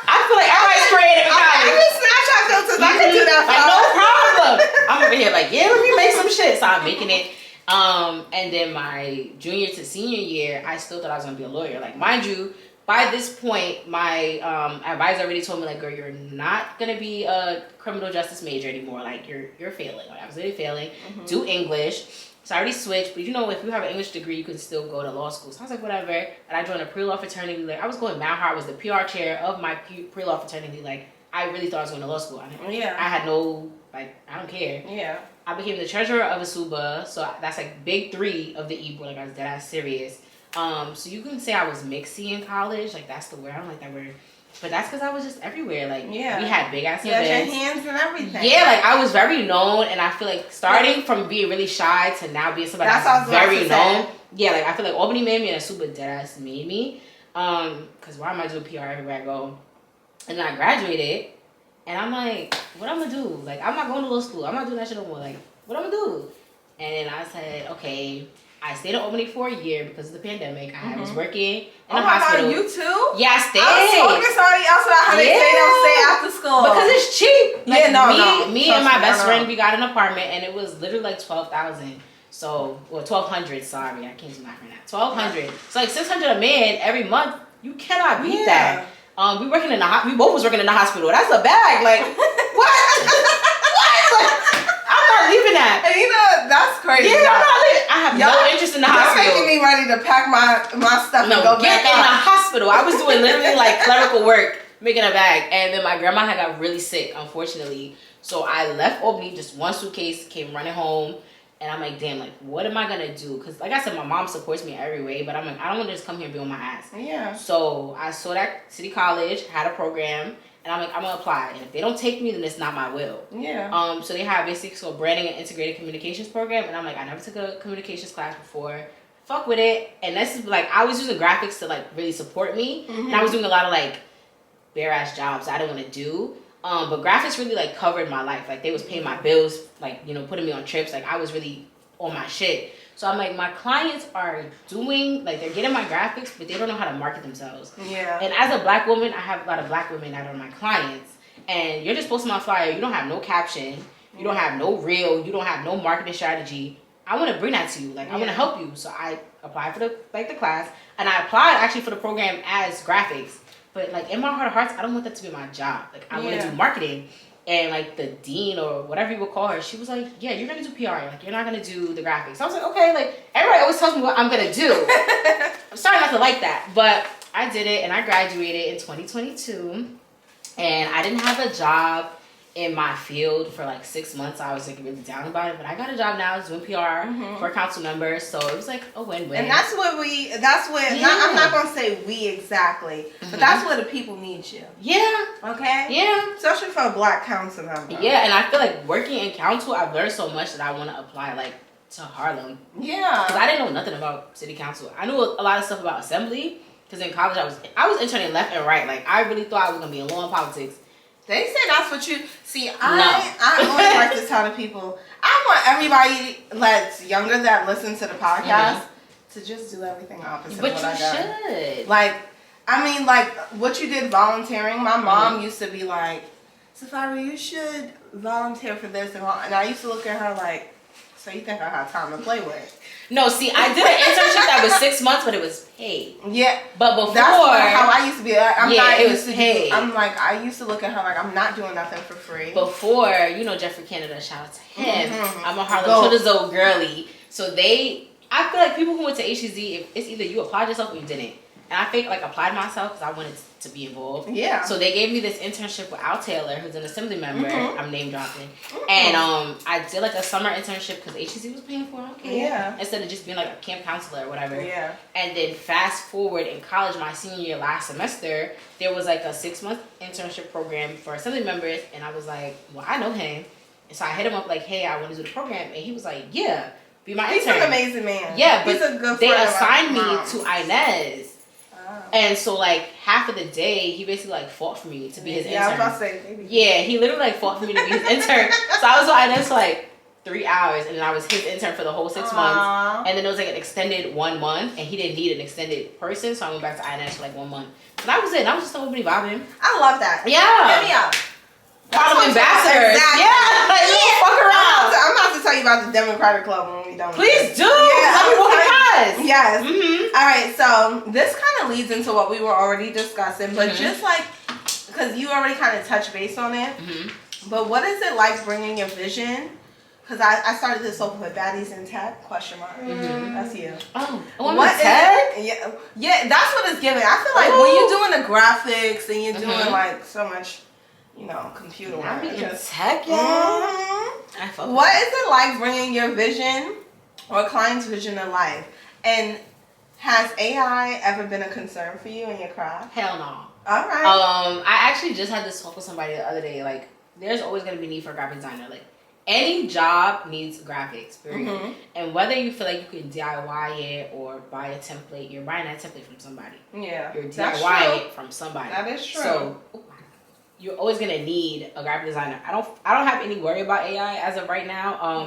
I feel like everybody's creative. I did snapshot filters. I can do that. Like no problem. I'm over here like, yeah, let me make some shit. So I'm making it. And then my junior to senior year, I still thought I was gonna be a lawyer. Like, mind you, by this point, my advisor already told me, like, girl, you're not gonna be a criminal justice major anymore. Like, you're failing. Like, absolutely failing. Do English. So I already switched, but you know, if you have an English degree, you can still go to law school. So I was like, whatever. And I joined a pre-law fraternity. Like, I was going mad hard. I was the PR chair of my pre-law fraternity. Like, I really thought I was going to law school. I had no, like, I don't care. Yeah. I became the treasurer of Asuba, so that's like big 3 of the E-board. Like I was dead ass serious. So you can say I was mixy in college. Like that's the word. I don't like that word, but that's because I was just everywhere. Like we had big ass events. Your hands and everything. Yeah, like I was very known, and I feel like starting from being really shy to now being somebody that's very known. Yeah, like I feel like Albany made me, and Asuba dead ass made me. Because why am I doing PR everywhere I go? And then I graduated. And I'm like, what I'm gonna do? Like, I'm not going to law school. I'm not doing that shit no more. Like, what I'm gonna do? And then I said, okay. I stayed in Albany for a year because of the pandemic. I was working in a hospital. God, you too? Yeah, I stayed. I was talking to somebody else about how they stay after school. Because it's cheap. Like, yeah, me and my best friend, we got an apartment, and it was literally like $12,000. So, well, $1,200. Sorry, I can't do math right now. $1,200. So like $600 a man every month. You cannot beat that. We working in we both was working in the hospital. That's a bag. Like what? What? Like, I'm not leaving that. And you know that's crazy. Yeah, I'm not leaving. I have no interest in the hospital. You're making me ready to pack my stuff and go get back in the hospital. I was doing literally like clerical work, making a bag, and then my grandma had got really sick, unfortunately. So I left Albany, just one suitcase, came running home. And I'm like, damn, like, what am I going to do? Because, like I said, my mom supports me every way. But I'm like, I don't want to just come here and be on my ass. Yeah. So I saw that City College had a program. And I'm like, I'm going to apply. And if they don't take me, then it's not my will. Yeah. So they have basically a branding and integrated communications program. And I'm like, I never took a communications class before. Fuck with it. And this is like, I was using graphics to, like, really support me. And I was doing a lot of, like, bare-ass jobs I didn't want to do. But graphics really like covered my life. Like they was paying my bills, like, you know, putting me on trips. Like I was really on my shit. So I'm like, my clients are doing, like they're getting my graphics, but they don't know how to market themselves. Yeah. And as a black woman, I have a lot of black women that are my clients. And you're just posting my flyer. You don't have no caption. You don't have no reel. You don't have no marketing strategy. I want to bring that to you. Like I want to help you. So I applied for the class, and I applied actually for the program as graphics. But, like, in my heart of hearts, I don't want that to be my job. Like, I want to do marketing. And, like, the dean or whatever you would call her, she was like, yeah, you're going to do PR. Like, you're not going to do the graphics. So I was like, okay. Like, everybody always tells me what I'm going to do. I'm sorry not to like that. But I did it, and I graduated in 2022. And I didn't have a job in my field for, like, 6 months. I was, like, really down about it. But I got a job now doing PR for a council member. So it was, like, a win-win. And that's what I'm not going to say we exactly, but that's where the people need you. Yeah. Okay? Yeah. Especially for a black council member. Yeah, and I feel like working in council, I've learned so much that I want to apply, like, to Harlem. Yeah. Because I didn't know nothing about city council. I knew a lot of stuff about assembly, because in college I was interning left and right. Like, I really thought I was going to be in law and politics. They say that's what you see. I always like to tell the people. I want everybody that's younger that listens to the podcast to just do everything opposite. But of what you should. Like, I mean, like what you did volunteering. My mom used to be like, Safari, you should volunteer for this and all. And I used to look at her like, so you think I have time to play with? No, see, I did an internship that was 6 months, but it was paid. Yeah, but before that's how I used to be. It was paid. I'm like, I used to look at her like I'm not doing nothing for free. Before, you know, Jeffrey Canada, shout out to him. I'm a Harlem Natives girly, so they I feel like people who went to HCZ, if it's either you applied yourself or you didn't. And I think like applied myself because I wanted to be involved. Yeah. So they gave me this internship with Al Taylor, who's an assembly member. I'm name dropping. Mm-hmm. And I did like a summer internship because HCZ was paying for it. Okay. Yeah. Instead of just being like a camp counselor or whatever. Yeah. And then fast forward in college, my senior year last semester, there was like a 6-month internship program for assembly members, and I was like, well, I know him. And so I hit him up like, hey, I want to do the program, and he was like, yeah, be my intern. He's an amazing man. Yeah, but he's a good they friend assigned of me mine. to Inez. And so, like, half of the day, he basically, like, fought for me to be his intern. Yeah, I was about to say, maybe. Yeah, he literally, like, fought for me to be his intern. So I was with Inez for, like, 3 hours, and then I was his intern for the whole 6 months. And then it was, like, an extended 1 month, and he didn't need an extended person, so I went back to Inez for, like, 1 month. And that was it. And I was just somebody vibing. I love that. Yeah. Hit me up. Harlem Ambassadors. Exactly. Yeah. Like, fuck around. I'm about to tell you about the Democratic Club when we done. Please do. Yeah, Tell me what it has. Yes. Mm-hmm. All right. So this kind of leads into what we were already discussing, but just like, because you already kind of touched base on it. But what is it like bringing your vision? Because I started this open with Baddies in Tech, question mark. That's you. Oh, What is tech? it? Yeah, that's what it's giving. I feel like when you're doing the graphics and you're doing like so much, you know, computer work. I be in tech, yeah. What is it like bringing your vision or a client's vision to life? And has AI ever been a concern for you in your craft? Hell no. All right. I actually just had this talk with somebody the other day. Like, there's always gonna be need for a graphic designer. Like, any job needs graphics, period. And whether you feel like you can DIY it or buy a template, you're buying that template from somebody. Yeah. You're DIYing it from somebody. That is true. So you're always gonna need a graphic designer. I don't have any worry about AI as of right now.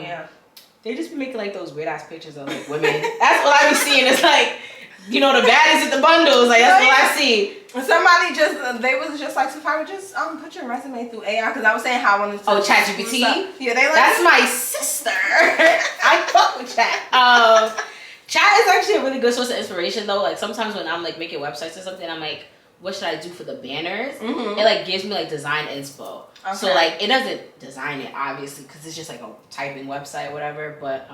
They just be making like those weird ass pictures of like women. That's what I be seeing. It's like, you know, the baddies with the bundles. Like that's what I see. Somebody they was just like, so if I would just put your resume through AI, because I was saying how I wanted to. Oh, ChatGPT. Yeah, they like. That's my sister. I fuck with Chat. Chat is actually a really good source of inspiration though. Like sometimes when I'm like making websites or something, I'm like, what should I do for the banners? It like gives me like design inspo. Okay. So like it doesn't design it obviously because it's just like a typing website or whatever. But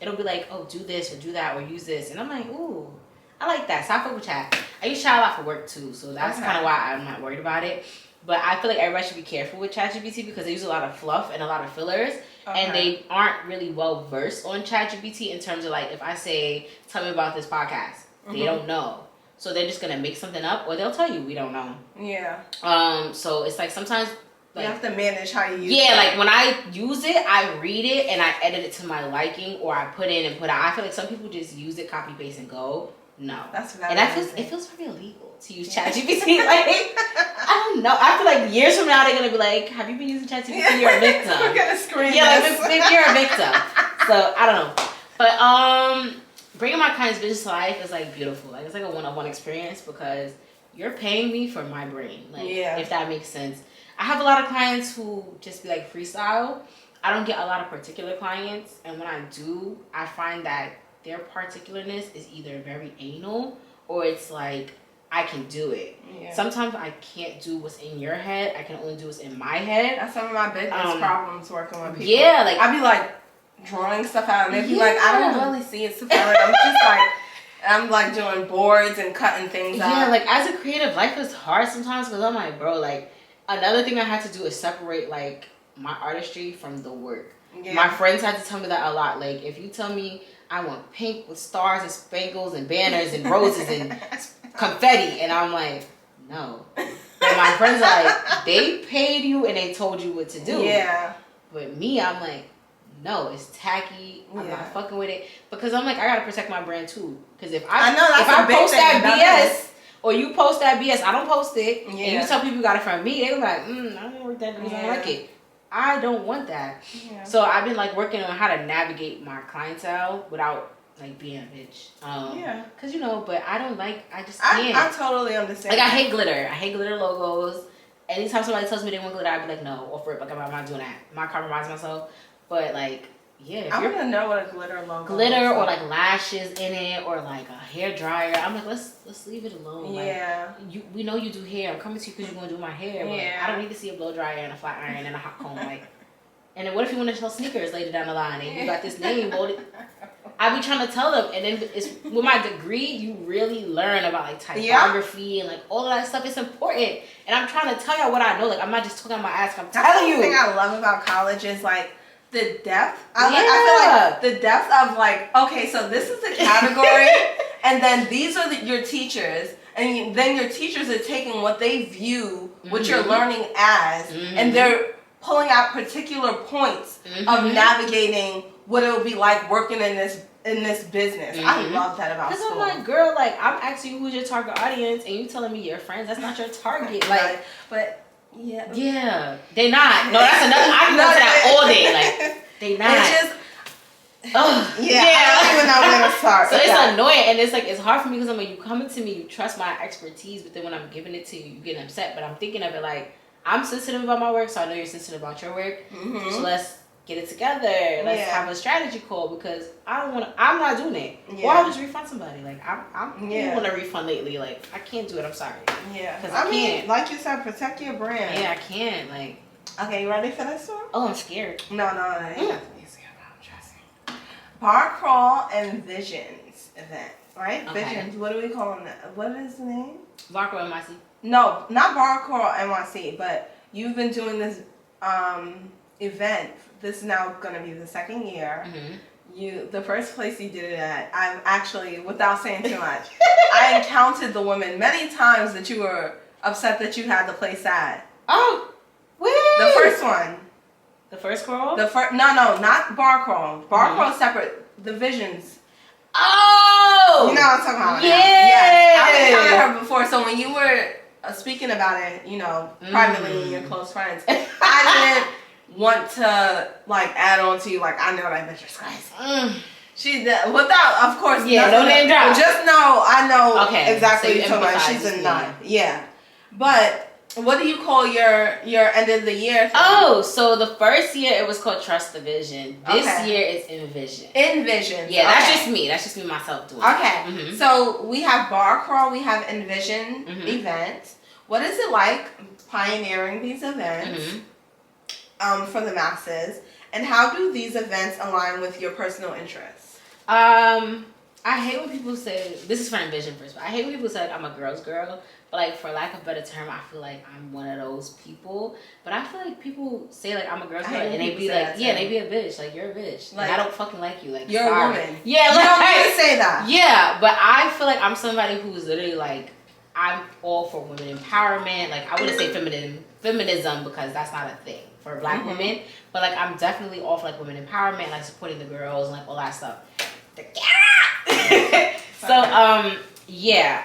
it'll be like, oh, do this or do that or use this, and I'm like, ooh, I like that. So I fuck with Chat. I use Chat a lot for work too, so that's kind of why I'm not worried about it. But I feel like everybody should be careful with ChatGPT because they use a lot of fluff and a lot of fillers, and they aren't really well versed on ChatGPT in terms of like if I say, tell me about this podcast, they don't know. So they're just gonna make something up, or they'll tell you we don't know. Yeah. So it's like sometimes like, you have to manage how you use it. Yeah, like when I use it, I read it and I edit it to my liking, or I put in and put out. I feel like some people just use it, copy paste and go. No, that's and it feels very illegal to use ChatGPT. Like I don't know. I feel like years from now they're gonna be like, "Have you been using ChatGPT? You're a victim." We're gonna scream. Yeah, like you're a victim. So I don't know, but bringing my client's business to life is like beautiful. Like it's like a one-on-one experience because you're paying me for my brain. Like if that makes sense. I have a lot of clients who just be like freestyle. I don't get a lot of particular clients, and when I do, I find that their particularness is either very anal or it's like I can do it. Sometimes I can't do what's in your head. I can only do what's in my head. That's some of my biggest problems working with people. Yeah, like I'd be like drawing stuff out and they'd be like, I don't really see it. So I'm just like, I'm like doing boards and cutting things out. Yeah, like as a creative, life is hard sometimes because I'm like, bro, like another thing I had to do is separate like my artistry from the work. My friends had to tell me that a lot. Like if you tell me I want pink with stars and spangles and banners and roses and confetti, and I'm like, no. But my friends are like, they paid you and they told you what to do. Yeah. But me, I'm like, no, it's tacky. I'm not fucking with it because I'm like, I gotta protect my brand too. Because if I post that BS or you post that BS, I don't post it, and you tell people you got it from me, they go like, I don't work that because I don't like it. I don't want that. So I've been like working on how to navigate my clientele without like being a bitch. Cause you know, but I just can't. I totally understand. Like I hate glitter. I hate glitter logos. Anytime somebody tells me they want glitter, I'd be like, no, off rip. Like I'm not doing that. I'm not compromising myself. But like, yeah. I want to know what a glitter logo. Glitter or like lashes in it or like a hair dryer. I'm like, let's leave it alone. Yeah. Like, we know you do hair. I'm coming to you because you're gonna do my hair. But I don't need to see a blow dryer and a flat iron and a hot comb. Like, and then what if you want to sell sneakers later down the line and you got this name bolded? I be trying to tell them, and then it's with my degree, you really learn about like typography and like all of that stuff. It's important, and I'm trying to tell y'all what I know. Like I'm not just talking about my ass. I'm telling you. The thing I love about college is like the depth. I feel like the depth of like, okay, so this is the category, and then these are your teachers, and then your teachers are taking what they view what you're learning as, and they're pulling out particular points of navigating what it would be like working in this business. I love that about school. Because I'm like, girl, like I'm asking you who's your target audience, and you telling me your friends. That's not your target. Like, but yeah, they not. No, that's another. I can go to that all day. Like, they not. It's just. I don't even know where to start. So it's annoying, and it's like it's hard for me because I'm like, you coming to me, you trust my expertise, but then when I'm giving it to you, you get upset. But I'm thinking of it like, I'm sensitive about my work, so I know you're sensitive about your work. So let's get it together. Let's have a strategy call because I'm not doing it. Or I'll just refund somebody. Like I'm want a refund lately. Like I can't do it. I'm sorry. Yeah, because I can't. Like you said, protect your brand. Yeah, I can't. Like, okay, you ready for this one? Oh, I'm scared. No, I ain't nothing to be scared about. Trust me. Bar crawl and visions event, right? Okay. Visions. What do we call that? What is the name? Bar crawl NYC. No, not Bar Crawl NYC, but you've been doing this event. This is now going to be the second year. The first place you did it at, I'm actually, without saying too much, I encountered the woman many times that you were upset that you had the place at. Oh, where? The first one. The first crawl? No, not Bar Crawl. Bar Crawl is separate. The Visions. Oh! You know what I'm talking about? Yeah! Yes. I've encountered her before, so when you were speaking about it, privately with your close friends, I didn't want to like add on to you. Like I know that bitch is crazy. She's without, of course. Yeah, no name drop. Just know I know exactly so what you're talking about. She's a nut. Yeah, but what do you call your end of the year thing? Oh, so the first year it was called Trust the Vision. This year it's Envision. Envision. Yeah, that's just me. That's just me myself doing. Okay. So we have Bar Crawl, we have Envision event. What is it like pioneering these events for the masses, and how do these events align with your personal interests? I hate when people say, this is for Envision first, but I hate when people say like, I'm a girl's girl. But like, for lack of a better term, I feel like I'm one of those people. But I feel like people say like I'm a girl's girl, and they be like, they be a bitch. Like you're a bitch. Like I don't fucking like you. Like you're a woman. Yeah, like, you don't need to say that. Yeah, but I feel like I'm somebody who's literally like, I'm all for women empowerment. Like I wouldn't say feminism because that's not a thing for black women. But like I'm definitely all for like women empowerment, like supporting the girls and like all that stuff.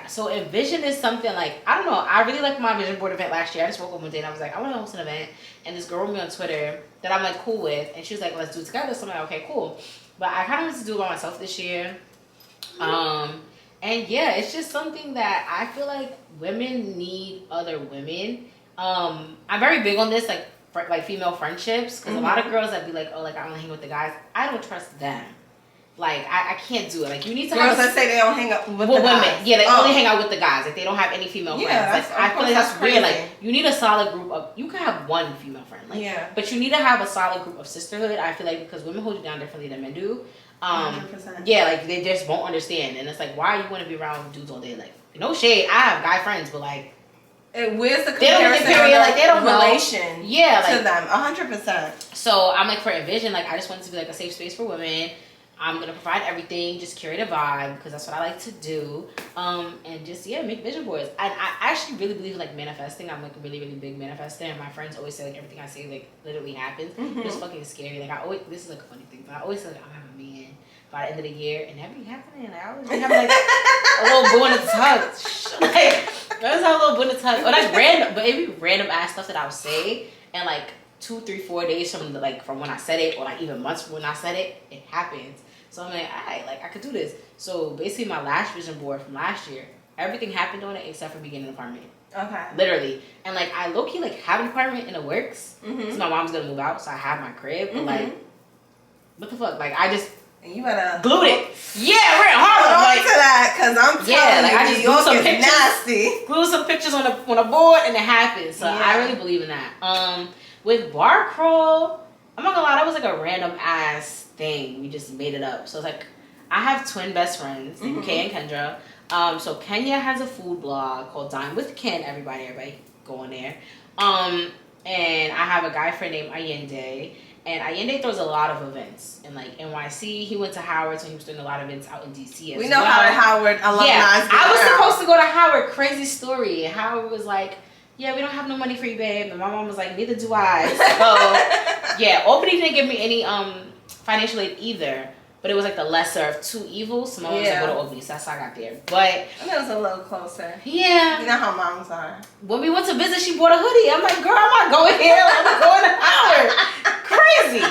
So Envision is something like, I don't know, I really liked my vision board event last year. I just woke up one day and I was like, I want to host an event, and this girl wrote me on Twitter that I'm like cool with, and she was like, let's do it together. So I'm like, okay, cool. But I kind of wanted to do it by myself this year. And yeah, it's just something that I feel like women need other women. I'm very big on this, like female friendships, because a lot of girls that be like, oh, like I only hang with the guys. I don't trust them. Like I can't do it. Like you need to girls that say they don't hang out with the women. Guys. Yeah, they only hang out with the guys. Like they don't have any female friends. Like I feel like that's weird. Like you need a solid group of. You can have one female friend. Like, but you need to have a solid group of sisterhood. I feel like because women hold you down differently than men do. 100%. Yeah, like they just won't understand, and it's like, why you want to be around dudes all day? Like no shade. I have guy friends, but like. Where's the comparison? They don't relation. Yeah, like, to them, 100%. So I'm like for Envision, like I just want it to be like a safe space for women. I'm gonna provide everything, just curate a vibe because that's what I like to do. And just make vision boards. I actually really believe in like manifesting. I'm like a really, really big manifester, and my friends always say like everything I say like literally happens. It's fucking scary. Like this is like a funny thing, but I always say like I'm having a man by the end of the year, and that be happening. Like I always have like a little boo in the tug. Like I always have a little boo in the tug, or like random, but it be random ass stuff that I would say, and like 2, 3, 4 days from when I said it, or like even months from when I said it, it happens. So I'm like, alright, like I could do this. So basically my last vision board from last year, everything happened on it except for me getting an apartment. Okay. Literally. And like I low-key like have an apartment in the works. So my mom's gonna move out, so I have my crib. But like, what the fuck? Like I just you better glued it. Yeah, we're in Harlem. Like to that, cause I'm telling you, I just glued some pictures. Nasty. Glued some pictures on a board, and it happened. So I really believe in that. With Bar Crawl, I'm not gonna lie, that was like a random ass thing. We just made it up. So it's like I have twin best friends, named Kay and Kendra. So Kenya has a food blog called Dine with Ken. Everybody go on there. And I have a guy friend named Ayanna. And Allende throws a lot of events in like NYC. He went to Howard, so he was doing a lot of events out in DC as well. We know how Howard alumni. Yeah, I was supposed to go to Howard. Crazy story. Howard was like, "Yeah, we don't have no money for you, babe." And my mom was like, "Neither do I." So yeah, Albany didn't give me any financial aid either. But it was like the lesser of two evils. So my mom was like, "Go to Albany," so that's how I got there. But and it was a little closer. Yeah, you know how moms are. When we went to visit, she bought a hoodie. I'm like, "Girl, I'm not going here. I'm going to Howard." Crazy.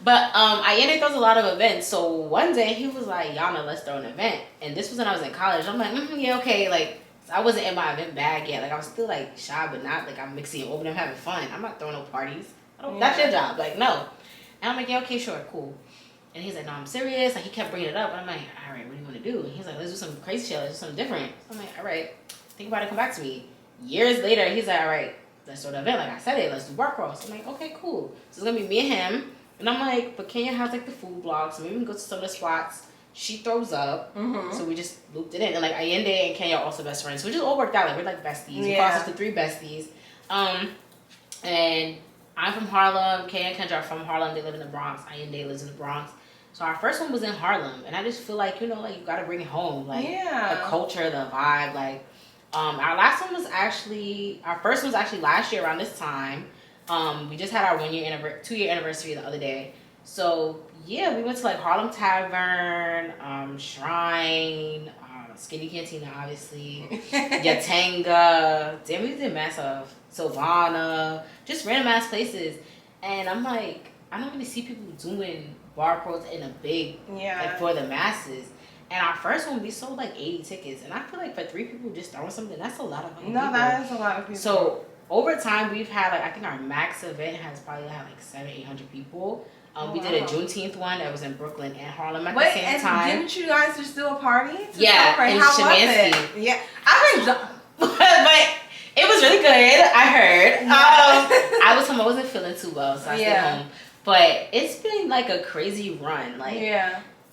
But Ayanna throws a lot of events. So one day he was like, "Yana, let's throw an event." And this was when I was in college. I'm like, yeah, okay. Like, I wasn't in my event bag yet. Like, I was still like shy, but not like I'm mixing and open. I'm having fun. I'm not throwing no parties. That's your job. Like, no. And I'm like, yeah, okay, sure, cool. And he's like, no, I'm serious. Like, he kept bringing it up. And I'm like, all right, what do you want to do? And he's like, let's do some crazy shit. Let's do something different. So I'm like, all right, think about it, come back to me. Years later, he's like, all right, let's throw the event. Like I said it, let's do bar crawl. So I'm like, okay, cool. So it's going to be me and him. And I'm like, but Kenya has like the food blog. So maybe we can go to some of the spots. She throws up. So we just looped it in. And like Allende and Kenya are also best friends. So we just all worked out. Like, we're like besties. We crossed the 3 besties. And I'm from Harlem. Kenya and Kendra are from Harlem. They live in the Bronx. Allende lives in the Bronx. So our first one was in Harlem, and I just feel like, you know, like you gotta bring it home, like the culture, the vibe. Like, our first one was actually last year around this time. We just had our 2-year anniversary the other day. So yeah, we went to like Harlem Tavern, Shrine, Skinny Cantina, obviously, Yatanga. Damn, we did mess of Sylvana, just random ass places, and I'm like, I don't really see people doing bar crawls in a big, like for the masses. And our first one, we sold like 80 tickets. And I feel like for 3 people just throwing something, that's a lot of people. No, that is a lot of people. So over time, we've had like, I think our max event has probably had like 700-800 people. We did a Juneteenth one that was in Brooklyn and Harlem at the same time. Didn't you guys just do a party? Yeah, in How Shemansky. was it? Yeah, I've been but it was really good, I heard. I wasn't feeling too well, so I stayed home. But it's been like a crazy run. Like,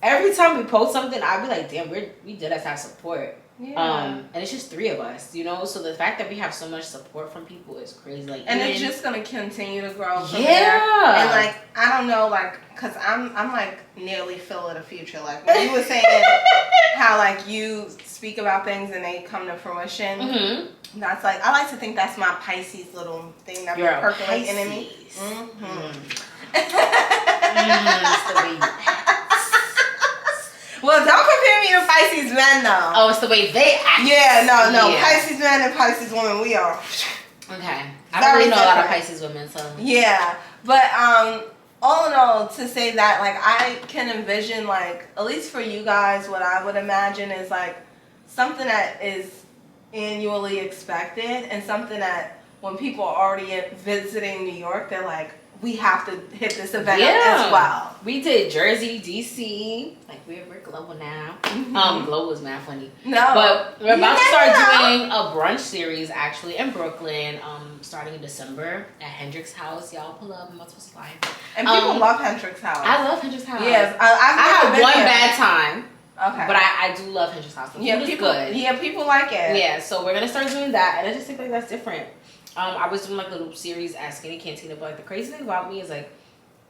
every time we post something, I'll be like, damn, we did us have support. And it's just 3 of us, you know? So the fact that we have so much support from people is crazy. Like, and it's just going to continue to grow from there. And like, I don't know, like, because I'm like nearly Phil of the future. Like, when you were saying how like you speak about things and they come to fruition, that's like, I like to think that's my Pisces little thing that been percolating in me. Well, don't compare me to Pisces men, though. Oh, it's the way they act. Yeah, no. Pisces men and Pisces women, we are. Okay. I don't really know a lot of Pisces women, so. Yeah. But, all in all, to say that, like, I can envision, like, at least for you guys, what I would imagine is, like, something that is annually expected and something that when people are already visiting New York, they're like, we have to hit this event as well. We did Jersey, DC. Like, we're global now. Global is mad funny. No. But we're about to start doing a brunch series, actually, in Brooklyn, starting in December at Hendrick's house. Y'all pull up. I'm about to slide. And people love Hendrick's house. I love Hendrick's house. Yes. I had one bad time. Okay. But I do love Hendrick's house. The food is good. Yeah, people like it. Yeah, so we're going to start doing that. And I just think like that's different. I was doing like a little series at Skinny Cantina, but like the crazy thing about me is like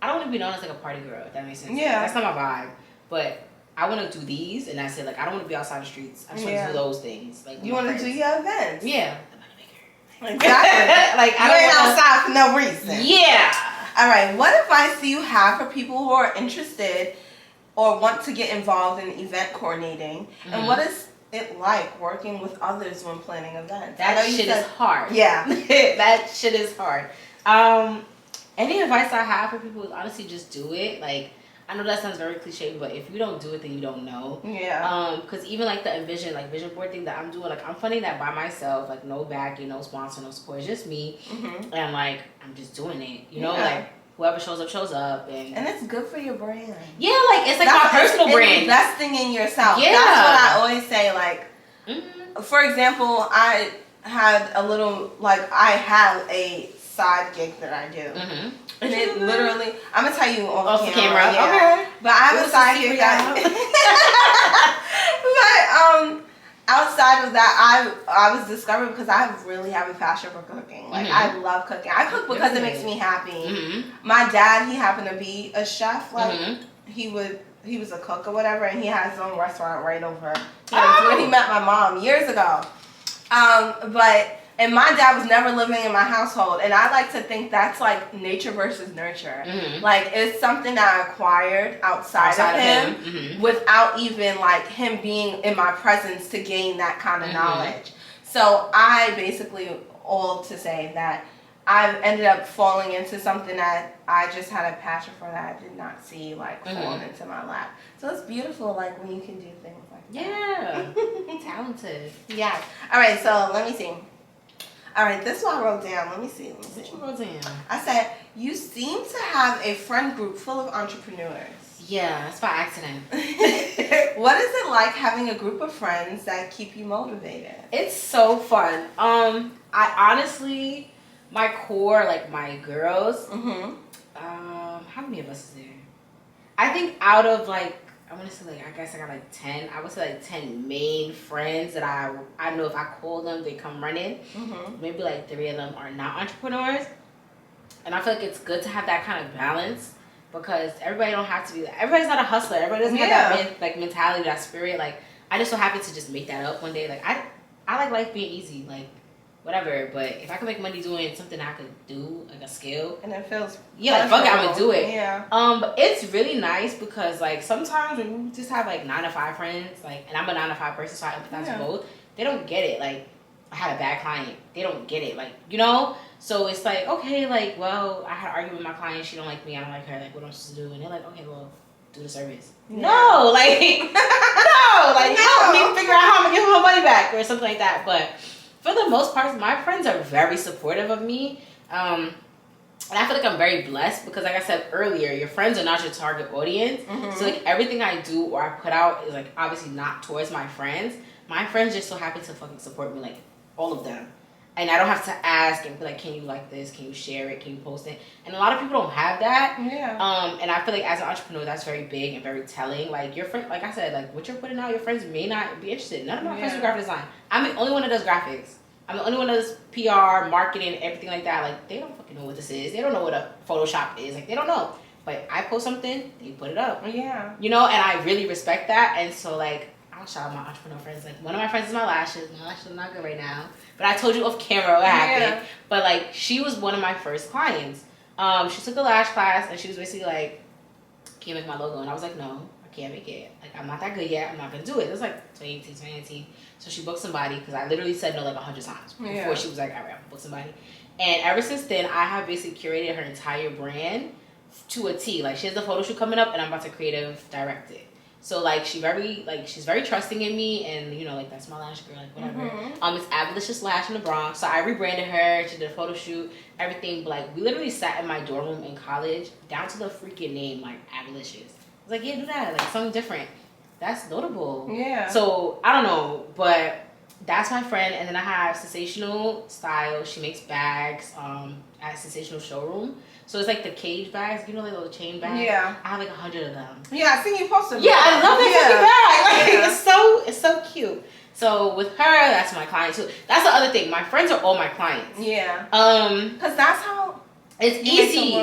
I don't want to be known as like a party girl, if that makes sense. Yeah. That's not my vibe. But I want to do these, and that's it. Like I don't want to be outside the streets. I just want to do those things. Like you want to do your events. Yeah. Exactly. Like I ain't outside for no reason. Yeah. All right. What advice do you have for people who are interested or want to get involved in event coordinating? And what is it like working with others when planning events? That shit is hard. Yeah. That shit is hard. Any advice I have for people is honestly just do it. Like, I know that sounds very cliche, but if you don't do it, then you don't know. Yeah. Because even like the vision board thing that I'm doing, like I'm funding that by myself, like no backing, no sponsor, no support, it's just me. And like I'm just doing it. You know, like whoever shows up, and it's good for your brand. Yeah, like it's like my personal brand. Investing in yourself. Yeah. That's what I always say. Like, for example, I had a side gig that I do. And it literally, I'm gonna tell you off camera. Yeah. Okay. But I have a side gig that. But outside of that, I was discovered because I really have a passion for cooking. Like I love cooking. I cook because it makes me happy. My dad, he happened to be a chef. Like he was a cook or whatever, and he had his own restaurant right over. When he met my mom years ago. And my dad was never living in my household, and I like to think that's like nature versus nurture. Like it's something that I acquired outside of him without even like him being in my presence to gain that kind of knowledge. So I basically, all to say that I've ended up falling into something that I just had a passion for that I did not see like falling into my lap. So it's beautiful, like when you can do things like that. Yeah. Talented. Yeah. All right, so let me see. All right, this one I wrote down. Let me see. What you wrote down? I said, you seem to have a friend group full of entrepreneurs. Yeah, it's by accident. What is it like having a group of friends that keep you motivated? It's so fun. I honestly, my core, like my girls, how many of us is there? I think out of like, I want to say like, I guess I got like 10. I would say like 10 main friends that I know if I call them, they come running. Maybe like 3 of them are not entrepreneurs. And I feel like it's good to have that kind of balance because everybody don't have to be, everybody's not a hustler. Everybody doesn't have that mentality, that spirit. Like, I just so happy to just make that up one day. Like, I like life being easy. Like, whatever, but if I can make money doing something I could do, like a skill, and it feels like fuck it, I'm gonna do it. Yeah. But it's really nice because like sometimes when you just have like 9 to 5 friends, like, and I'm a 9 to 5 person, so I empathize with both. They don't get it. Like, I had a bad client. They don't get it. Like, you know. So it's like, okay, like, well, I had an argument with my client. She don't like me. I don't like her. Like, what am I supposed to do? And they're like, okay, well, do the service. Yeah. No, like, no, like, help me figure out how I'm gonna give her money back or something like that. But for the most part, my friends are very supportive of me. And I feel like I'm very blessed because, like I said earlier, your friends are not your target audience. So, like, everything I do or I put out is, like, obviously not towards my friends. My friends just so happen to fucking support me, like, all of them. And I don't have to ask and be like, can you like this? Can you share it? Can you post it? And a lot of people don't have that. Yeah. And I feel like as an entrepreneur, that's very big and very telling. Like, your friend, like I said, like, what you're putting out, your friends may not be interested. None of my friends do graphic design. I'm the only one that does graphics. I'm the only one that does PR, marketing, everything like that. Like, they don't fucking know what this is. They don't know what a Photoshop is. Like, they don't know. But I post something, they put it up. Yeah. You know, and I really respect that. And so, like, I'll shout out my entrepreneur friends. Like, one of my friends is my lashes. My lashes are not good right now. But I told you off camera what happened. But, like, she was one of my first clients. She took a lash class, and she was basically like, can you make my logo? And I was like, no, I can't make it. Like, I'm not that good yet. I'm not going to do it. It was like 2018, 2019. So she booked somebody, because I literally said no like 100 times before she was like, all right, I'm going to book somebody. And ever since then, I have basically curated her entire brand to a T. Like, she has the photo shoot coming up, and I'm about to creative direct it. So, like, she's very trusting in me, and, you know, like, that's my lash girl, like, whatever. It's Avalicious Lash in the Bronx, so I rebranded her, she did a photo shoot, everything, but, like, we literally sat in my dorm room in college, down to the freaking name, like, Avalicious. I was like, yeah, do that, like, something different. That's notable. Yeah. So, I don't know, but that's my friend, and then I have Sensational Style, she makes bags, at Sensational Showroom. So it's like the cage bags, you know, like little chain bags. Yeah. I have like 100 of them. Yeah, I seen you post them. Yeah, I love that fucking bag. Like, it's so cute. So with her, that's my client too. That's the other thing. My friends are all my clients. Yeah. Because that's how it's easy.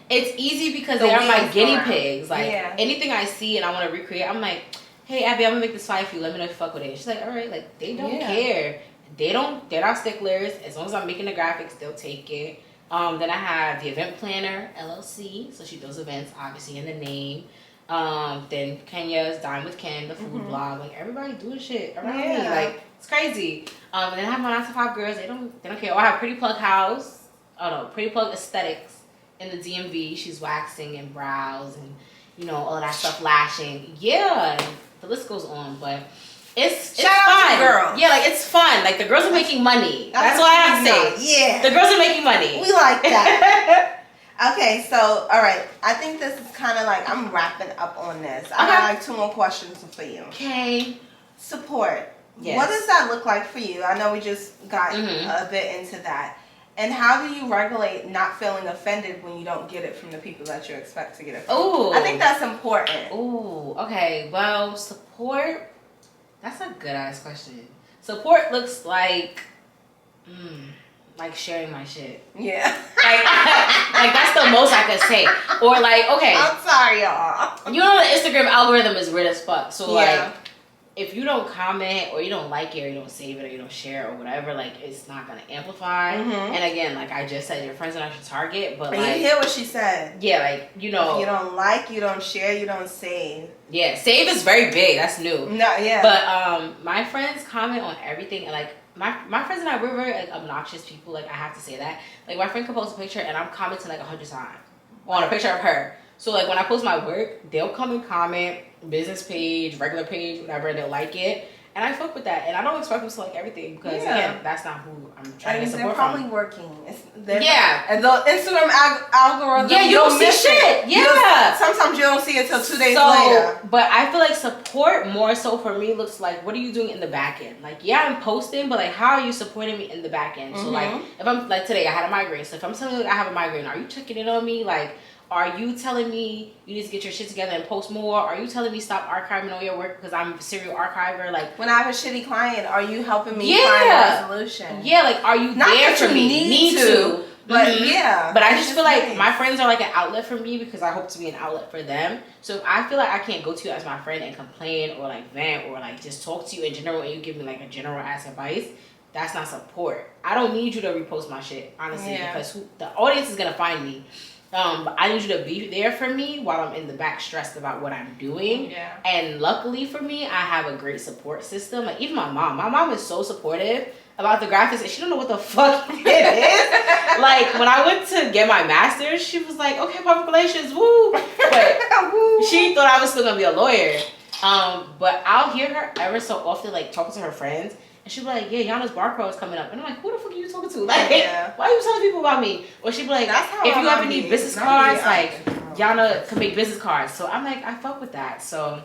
It's easy because they are my guinea pigs. Like anything I see and I want to recreate, I'm like, hey Abby, I'm gonna make this fire for you. Let me know if you fuck with it. She's like, all right. Like, they don't care. They're not sticklers. As long as I'm making the graphics, they'll take it. Then I have the Event Planner LLC, so she does events, obviously in the name. Then Kenya's Dine with Ken, the food blog. Like, everybody doing shit around me. Like, it's crazy. And then I have my 9 to 5 girls. They don't care. Oh, I have Pretty Plug House. Oh no, Pretty Plug Aesthetics in the DMV. She's waxing and brows and, you know, all of that stuff, lashing. Yeah, the list goes on, but. It's Shout out fun. to the girls. Yeah, like, it's fun. Like, the girls are making money. That's what I have to say. Yeah. The girls are making money. We like that. Okay, so, all right. I think this is kind of like, I'm wrapping up on this. I got like 2 more questions for you. Okay. Support. Yes. What does that look like for you? I know we just got a bit into that. And how do you regulate not feeling offended when you don't get it from the people that you expect to get it from? Ooh. I think that's important. Ooh, okay. Well, support, that's a good ass question. Support looks like sharing my shit. Yeah. Like that's the most I could say. Or like, okay. I'm sorry, y'all. You know the Instagram algorithm is weird as fuck. So Yeah. like, if you don't comment or you don't like it or you don't save it or you don't share or whatever, like it's not gonna amplify. And again, like I just said, your friends are not your target, but And like, you hear what she said. yeah, like you know, if you don't like, you don't share, you don't save. Yeah, save is very big. That's new. No, yeah. But my friends comment on everything, and like my friends and I, we're very like obnoxious people. Like I have to say that. Like my friend can post a picture and I'm commenting like 100 times on a picture of her. So like when I post my work, they'll come and comment, business page, regular page, whatever, and they'll like it. And I fuck with that. And I don't expect them to like everything because again, that's not who I'm trying to support. They're probably working. Yeah. The Instagram algorithm. Yeah, you don't see shit. Yeah. Sometimes you don't see it till 2 days later. But I feel like support more so for me looks like, what are you doing in the back end? Like, yeah, I'm posting, but like, how are you supporting me in the back end? So like, if I'm like today, I had a migraine. So if I'm telling you like, I have a migraine, are you checking in on me? Like, are you telling me you need to get your shit together and post more? Are you telling me stop archiving all your work because I'm a serial archiver? Like, when I have a shitty client, are you helping me find a resolution? Yeah, like, are you Not there that for you me? need to. But yeah. But I just feel like my friends are like an outlet for me because I hope to be an outlet for them. So if I feel like I can't go to you as my friend and complain or like vent or like just talk to you in general and you give me like a general ass advice, that's not support. I don't need you to repost my shit, honestly, because the audience is gonna find me. But I need you to be there for me while I'm in the back stressed about what I'm doing. Yeah. And luckily for me, I have a great support system. Like even my mom is so supportive about the graphics and she don't know what the fuck it is. Like when I went to get my master's, she was like, okay, public relations, woo. But she thought I was still gonna be a lawyer. But I'll hear her ever so often like talking to her friends. And she'd be like, yeah, Yana's barcode is coming up. And I'm like, who the fuck are you talking to? Like, why are you telling people about me? Or she'd be like, if you ever need business cards, like, Yana can make business cards. So I'm like, I fuck with that. So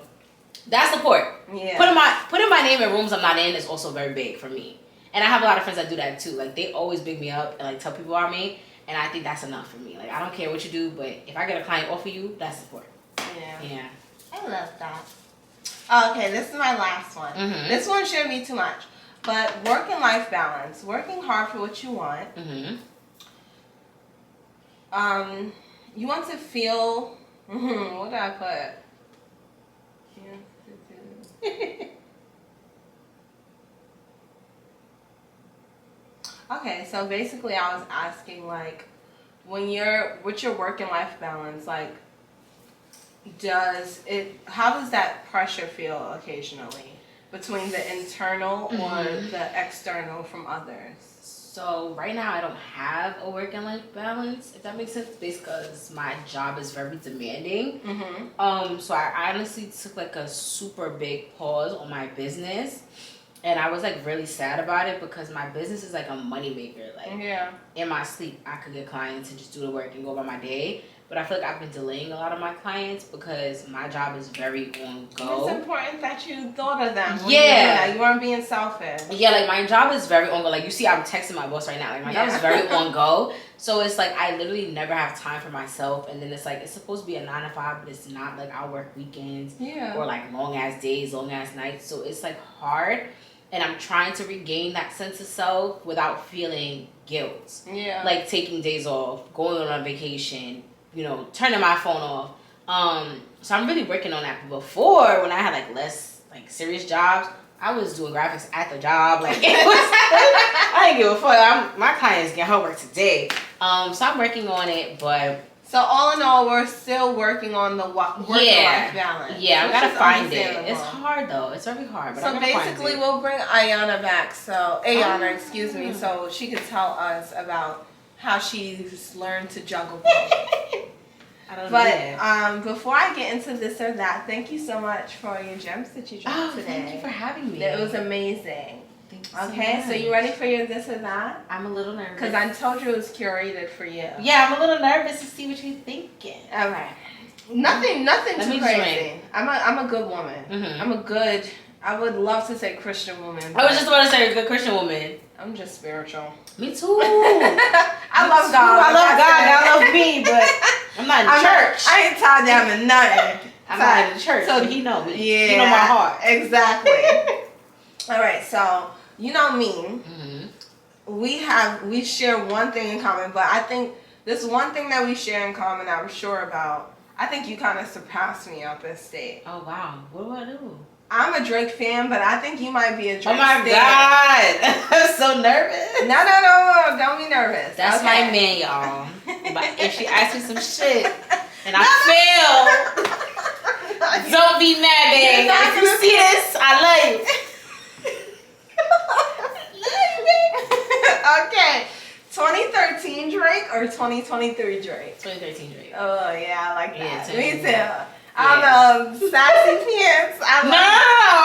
that's support. Yeah. Putting my name in rooms I'm not in is also very big for me. And I have a lot of friends that do that too. Like, they always big me up and, like, tell people about me. And I think that's enough for me. Like, I don't care what you do, but if I get a client off of you, that's support. Yeah. I love that. Okay, this is my last one. This one shouldn't be too much. But work and life balance, working hard for what you want. You want to feel. What did I put? Okay, so basically, I was asking like, when you're with your work and life balance, like, how does that pressure feel occasionally? Between the internal or the external from others? So right now I don't have a work and life balance, if that makes sense, because my job is very demanding. So I honestly took like a super big pause on my business, and I was like really sad about it because my business is like a money maker. Like in my sleep I could get clients and just do the work and go about my day. But I feel like I've been delaying a lot of my clients because my job is very on go. It's important that you thought of them. Yeah. You weren't being selfish. Yeah, like my job is very on go. Like you see, I'm texting my boss right now. Like my job is very on go. So it's like I literally never have time for myself. And then it's like it's supposed to be a 9 to 5, but it's not. Like I'll work weekends or like long ass days, long ass nights. So it's like hard. And I'm trying to regain that sense of self without feeling guilt. Yeah. Like taking days off, going on a vacation, you know, turning my phone off. So I'm really working on that. But before, when I had like less like serious jobs, I was doing graphics at the job. Like it was, I didn't give a fuck. My clients get homework today. So I'm working on it, but. So all in all, we're still working on the work-life balance. Yeah, I gotta find it. It's hard though. It's very hard. But so basically, we'll bring Ayanna back. So Ayanna, excuse me, so she could tell us about how she's learned to juggle both. But before I get into this or that, thank you so much for your gems that you dropped today. Thank you for having me. It was amazing. Okay, so you ready for your this or that? I'm a little nervous. Because I told you it was curated for you. Yeah, I'm a little nervous to see what you're thinking. Okay. Nothing too crazy. I'm a good woman. I'm a good I would love to say Christian woman. I was just about to say a good Christian woman. I'm just spiritual. Me too. I love God. I love God. God loves me, but I'm not in church. I ain't tied down to nothing. I'm not in church, so he know me. Yeah, he know my heart. Exactly. All right, so you know me. Mm-hmm. We share one thing in common, but I think this one thing that we share in common I'm sure about. I think you kind of surpassed me up this state. Oh wow, what do I do? I'm a Drake fan, but I think you might be a Drake fan. Oh my God, I'm so nervous. No, don't be nervous. That's okay. my man, y'all. But if she asks me some shit and I fail, don't be mad, babe. If you see this, I love you. Okay. 2013 Drake or 2023 Drake? 2013 Drake. Oh, yeah, I like that. Yeah, Me too. yeah. I don't know. Sassy pants. No!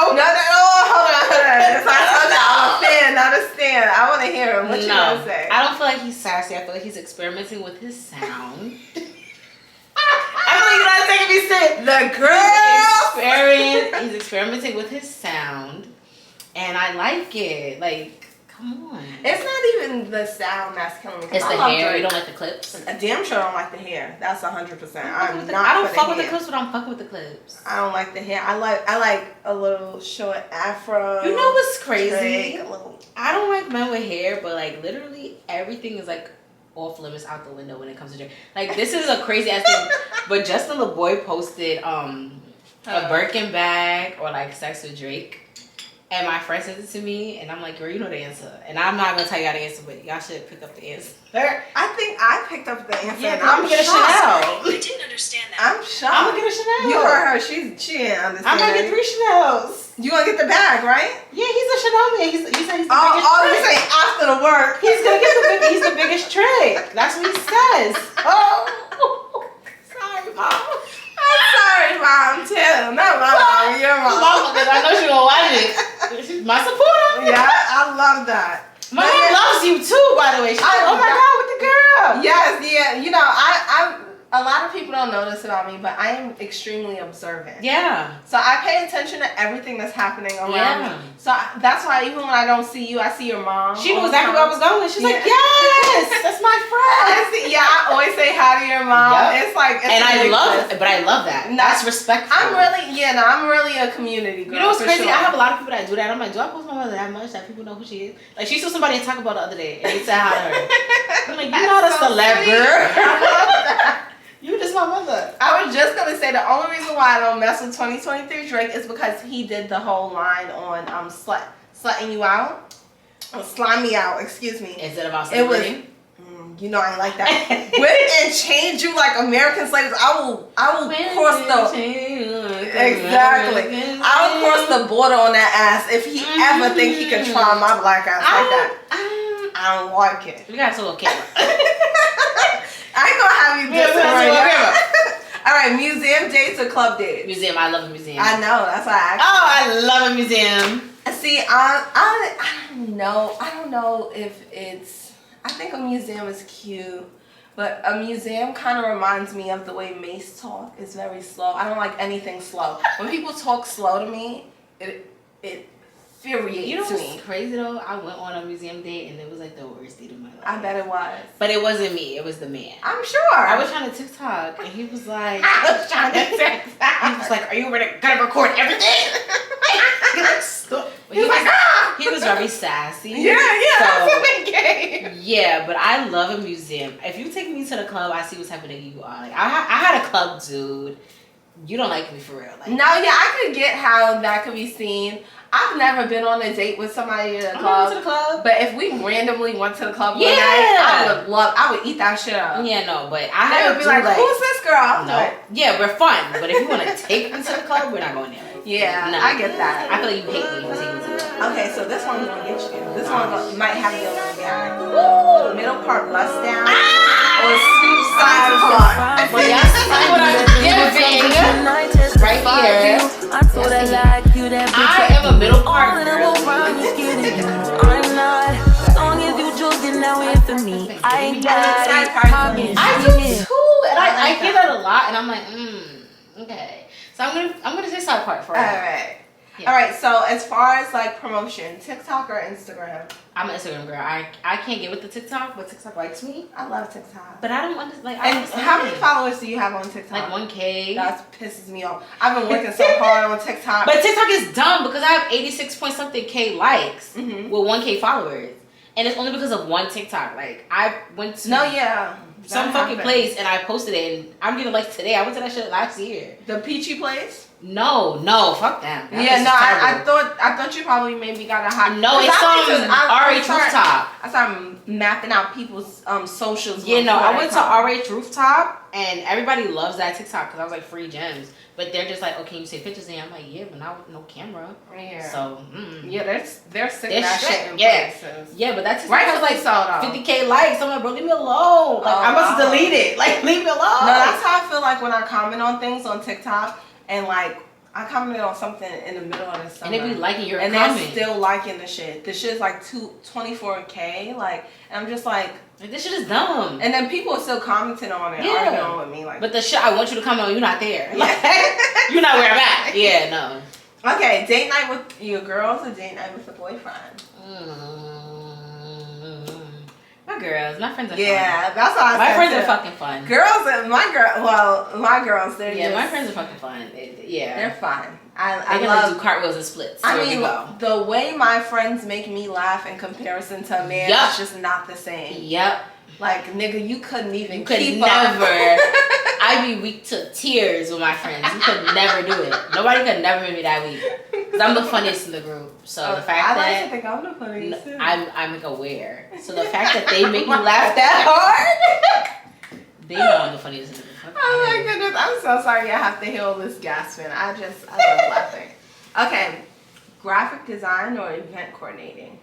Hold on. If I told you I'm a fan, not a stan. I want to hear him. What you want to say? I don't feel like he's sassy. I feel like he's experimenting with his sound. I feel like you're not taking me serious. The girl! He's experimenting with his sound. And I like it. Like, come on. It's not even the sound that's killing me. It's the hair. You don't like the clips? I damn sure don't like the hair. That's 100%. I don't fuck with the clips, but I'm fucking with the clips. I don't like the hair. I like a little short afro. You know what's crazy? Drake, a little. I don't like men with hair, but like literally everything is like off limits out the window when it comes to Drake. Like this is a crazy ass thing. But Justin LeBoy posted a Birkin bag or like sex with Drake. And my friend sent it to me, and I'm like, girl, you know the answer. And I'm not going to tell y'all the answer, but y'all should pick up the answer. I think I picked up the answer. Yeah, I'm going to get a Chanel. I didn't understand that. I'm shocked. I'm going to get a Chanel. You heard her. She didn't understand. I'm going to get 3 Chanels. You going to get the bag, right? Yeah, he's a Chanel man. He said he's the biggest you trick. say after the work. He's going to get he's the biggest trick. That's what he says. Oh. Sorry, Mom. I'm sorry, Mom, too. Not my mom. Your mom. Mom, because I know she's going to watch it. She's my supporter. Yeah, I love that. My mom loves you too, by the way. She's like, oh my God, with the girl. Yes, yeah. You know, a lot of people don't know this about me, but I am extremely observant. Yeah. So I pay attention to everything that's happening around me. So that's why even when I don't see you, I see your mom. She knew exactly where I was going. She's like, yes, that's my friend. I always say hi to your mom. Yep. It's like, and I love that. That's respectful. I'm really a community girl. You know what's crazy? Sure. I have a lot of people that do that. I'm like, do I post my mother that much that people know who she is? Like, she saw somebody talk about the other day, and they said hi to her. I'm like, you're not a celeb girl. I love that. You just my mother. I was just gonna say the only reason why I don't mess with 2023 Drake is because he did the whole line on slutting you out, or slime me out. Excuse me. Instead of about celebrating. You know I ain't like that. Whip and change you like American slaves. I will cross the exactly. I will cross the border on that ass if he ever think he can try my black ass like that. I don't like it. We got to a camera. I ain't gonna have you do right now. All right, museum dates or club dates? Museum. I love a museum. I know. That's why I asked. Oh, I love a museum. See, I don't know. I don't know if it's. I think a museum is cute, but a museum kind of reminds me of the way Mace talk. It's very slow. I don't like anything slow. When people talk slow to me, it infuriates me. You know what's crazy though? I went on a museum date and it was like the worst date of my life. I bet it was. But it wasn't me. It was the man. I'm sure. I was trying to TikTok and he was like, he was like, are you gonna record everything? He was very sassy. Yeah. So, yeah, but I love a museum. If you take me to the club, I see what type of nigga you are. Like I had a club dude. You don't like me for real. Like, no, yeah, I could get how that could be seen. I've never been on a date with somebody at a club. But if we randomly went to the club one night, I would eat that shit up. Yeah, no, but I had to be like, who's this girl? No. Yeah, we're fun. But if you want to take me to the club, we're not going there. Yeah, no. I get that. I feel like you hate me when you take me to the club. Okay, so this one's gonna get you. This one might have you on the guy. Woo! Middle part bust down. Or scoop side part. Well, y'all see what I'm giving right here. I am a middle part girl. I do too, and I hear that a lot, and I'm like, okay. So I'm gonna say side part for All right. All right, so as far as like promotion, TikTok or Instagram? I'm an Instagram girl. I can't get with the TikTok, but TikTok likes me. I love TikTok. But I don't understand. Like, And how many followers do you have on TikTok? Like 1K. That pisses me off. I've been working so hard on TikTok. But TikTok is dumb because I have 86 point something K likes with 1K followers. And it's only because of one TikTok. Like, I went to some fucking place and I posted it and I'm getting likes today. I went to that shit last year. The Peachy place? No, fuck them. I thought you probably maybe got a hot. No, it's RH Rooftop. I started mapping out people's socials. Yeah, no, I went to RH Rooftop and everybody loves that TikTok because I was like free gems. But they're just like, oh, can you take pictures? And I'm like, yeah, but not with no camera. Yeah. So, yeah, they're sick of that shit in places. Yeah, but that TikTok was like so 50K likes. I'm like, bro, leave me alone. Like, I must delete it. Like, leave me alone. No, that's how I feel like when I comment on things on TikTok. And like, I commented on something in the middle of the summer. And they be liking your comment. And they're still liking the shit. The shit is like 24K. Like, and I'm just like this shit is dumb. And then people are still commenting on it, arguing with me. Like, but the shit I want you to comment on, you're not there. Like, you're not where I'm at. Yeah, no. Okay, date night with your girls or date night with the boyfriend? My girls, my friends are fun. Yeah, that's what I said. My friends are fucking fun. Girls, my girls, they're my friends are fucking fun. They're fun. I love do cartwheels and splits. I mean, the way my friends make me laugh in comparison to a man is just not the same. Yep. Like, nigga, you couldn't even keep up. I'd be weak to tears with my friends. You could never do it. Nobody could never make me that weak. Because I'm the funniest in the group. So the fact that I like to think I'm the funniest too. I'm like aware. So the fact that they make me laugh that hard, they know I'm the funniest in the group. Oh my goodness, I'm so sorry I have to hear all this gasping. I love laughing. Okay, graphic design or event coordinating?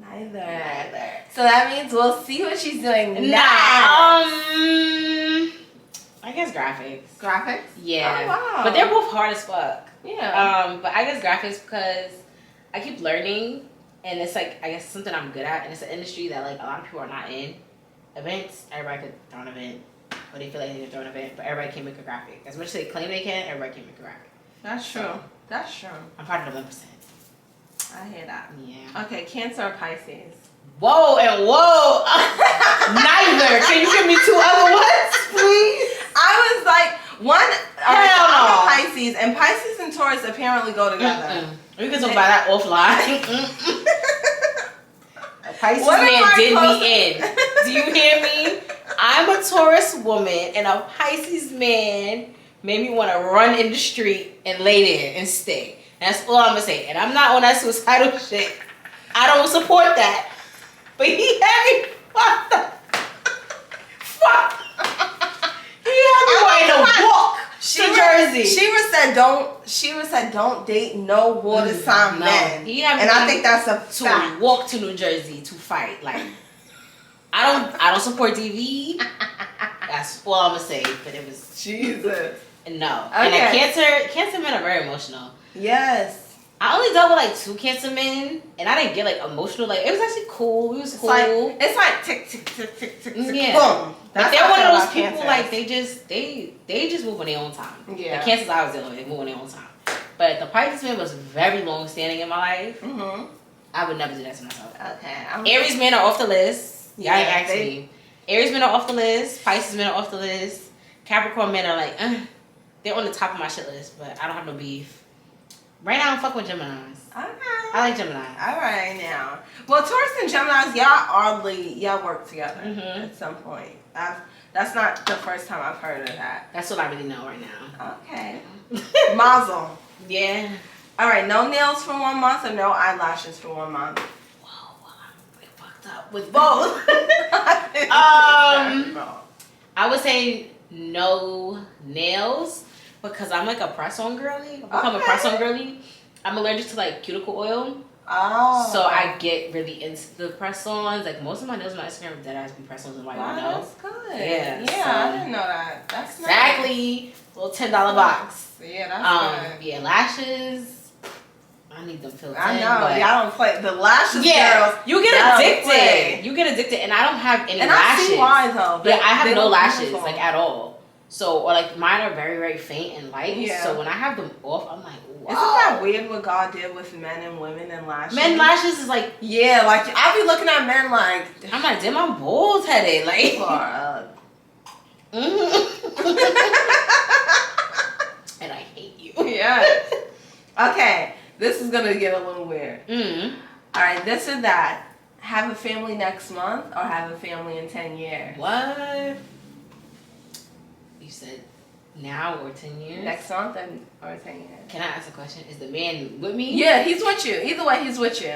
Neither. So that means we'll see what she's doing next. I guess graphics. Graphics? Yeah. Oh, wow. But they're both hard as fuck. Yeah. But I guess graphics because I keep learning and it's like, I guess something I'm good at and it's an industry that like a lot of people are not in. Events, everybody could throw an event or they feel like they can throw an event, but everybody can't make a graphic. As much as they claim they can, everybody can't make a graphic. That's true. That's true. I'm part of the 1%. I hear that. Yeah. Okay, Cancer or Pisces? Whoa and whoa. Neither. Can you give me 2 other ones, please? I was like, I'm a Pisces, and Pisces and Taurus apparently go together. We can talk about that offline. A Pisces man did me in. Do you hear me? I'm a Taurus woman, and a Pisces man made me want to run in the street and lay there and stay. That's all I'm gonna say. And I'm not on that suicidal shit. I don't support that. But he had me fucked up. Fuck. He had me wanting to walk to Jersey. She said don't date no water sign men. And I think that's a fact. Walk to New Jersey to fight. Like I don't support DV. That's all I'm gonna say. But it was Jesus. No. Okay. And cancer men are very emotional. Yes. I only dealt with like 2 cancer men, and I didn't get like emotional. Like it was actually cool. It was cool. It's like tick tick tick tick tick tick. Yeah. Boom. But they're one of those people like they just move on their own time. Yeah. The cancers I was dealing with, they move on their own time. But the Pisces man was very long standing in my life. Mm-hmm. I would never do that to myself. Okay. Aries men are off the list. Yeah, Y'all asked me. Aries men are off the list. Pisces men are off the list. Capricorn men are like, they're on the top of my shit list, but I don't have no beef. Right now, I'm fucking with Geminis. Okay. I like Gemini. All right, now. Well, Taurus and Geminis, y'all work together at some point. That's not the first time I've heard of that. That's what I really know right now. Okay. Mazel. Yeah. All right, no nails for 1 month or no eyelashes for 1 month? Whoa, I'm fucked up with both. I would say no nails. Because I'm like a press-on girly. I'm a press-on girly. I'm allergic to like cuticle oil. Oh. So I get really into the press-ons. Like most of my nails on my Instagram are deadass be press-ons and white window. That's good. Yeah. Yeah, so, I didn't know that. That's exactly. Nice. Little $10 box. Yeah, that's good. Yeah, lashes. I need them filled in. I know. Y'all don't play the lashes, girls. You get addicted. You get addicted, and I don't have any lashes. I see why though. I have no lashes like at all. So, or like mine are very, very faint and light. Yeah. So when I have them off, I'm like, wow. Isn't that weird what God did with men and women and lashes? Men lashes is like, yeah, like I be looking at men like, I'm like, damn, I'm bald headed. Like, people are and I hate you. Yes. Okay, this is gonna get a little weird. Mm. All right, this or that. Have a family next month or have a family in 10 years? What? You said now or 10 years? Next month or 10 years? Can I ask a question? Is the man with me? Yeah, he's with you. Either way, he's with you.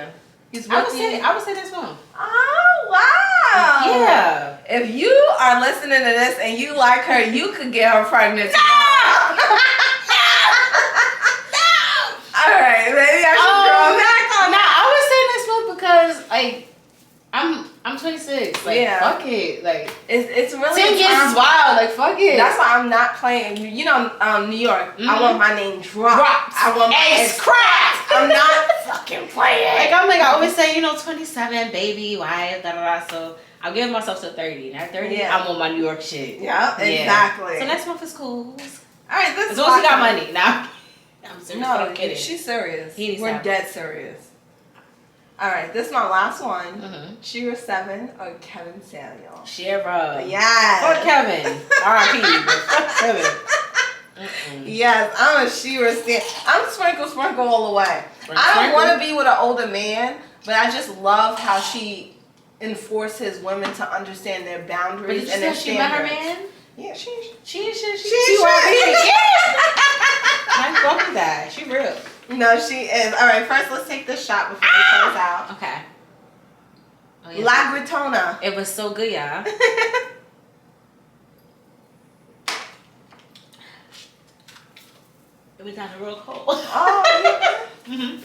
He's with I would you. say next month. Oh, wow. Yeah. If you are listening to this and you like her, you could get her pregnant. No! All right, maybe I should draw back on Nah, I would say next month because like I'm 26. Like fuck it. Like it's really 10 years is wild. Like fuck it. That's why I'm not playing. You know, New York. Mm-hmm. I want my name dropped. I want my ass cracked. I'm not fucking playing. Like I always say, you know, 27, baby, wife, da da da. So I'm giving myself to 30. And at 30, Yeah. I'm on my New York shit. Yeah, exactly. So next month is cool. All right, this as long as you got money. Now I'm serious. No, I'm kidding. she's serious. He We're dead serious. All right, this is my last one. Mm-hmm. Shira 7 or Kevin Samuel? Shira. Yes. Fuck Kevin. R.I.P. But fuck Kevin. Mm-mm. Yes, I'm a Shira stan. I'm sprinkle all the way. I don't want to be with an older man, but I just love how she enforces women to understand their boundaries But and their she met her standards. man? Yeah, she She is. I fuck with that. She real. No, she is. All right, first let's take this shot before we close out. Okay. Oh, yes. La Gritona. It was so good, y'all. It was kind of real cold. Oh, yeah. Mm-hmm.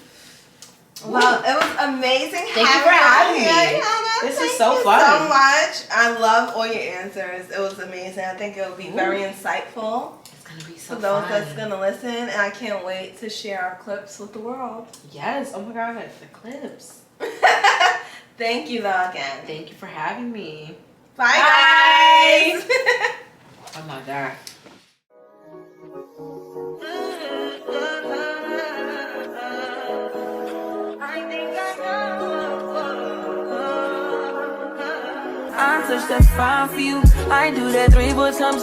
Well, it was amazing. Thank you for having me. Ayanna. This Thank is so you fun. so much. I love all your answers. It was amazing. I think it will be very insightful It's gonna be so for those fun. that's gonna listen, and I can't wait to share our clips with the world. Yes. Oh my god, the clips. Thank you though again. Thank you for having me. Bye, Bye. guys. Oh my god. I touch that's fine for you. I do that 3-4 times a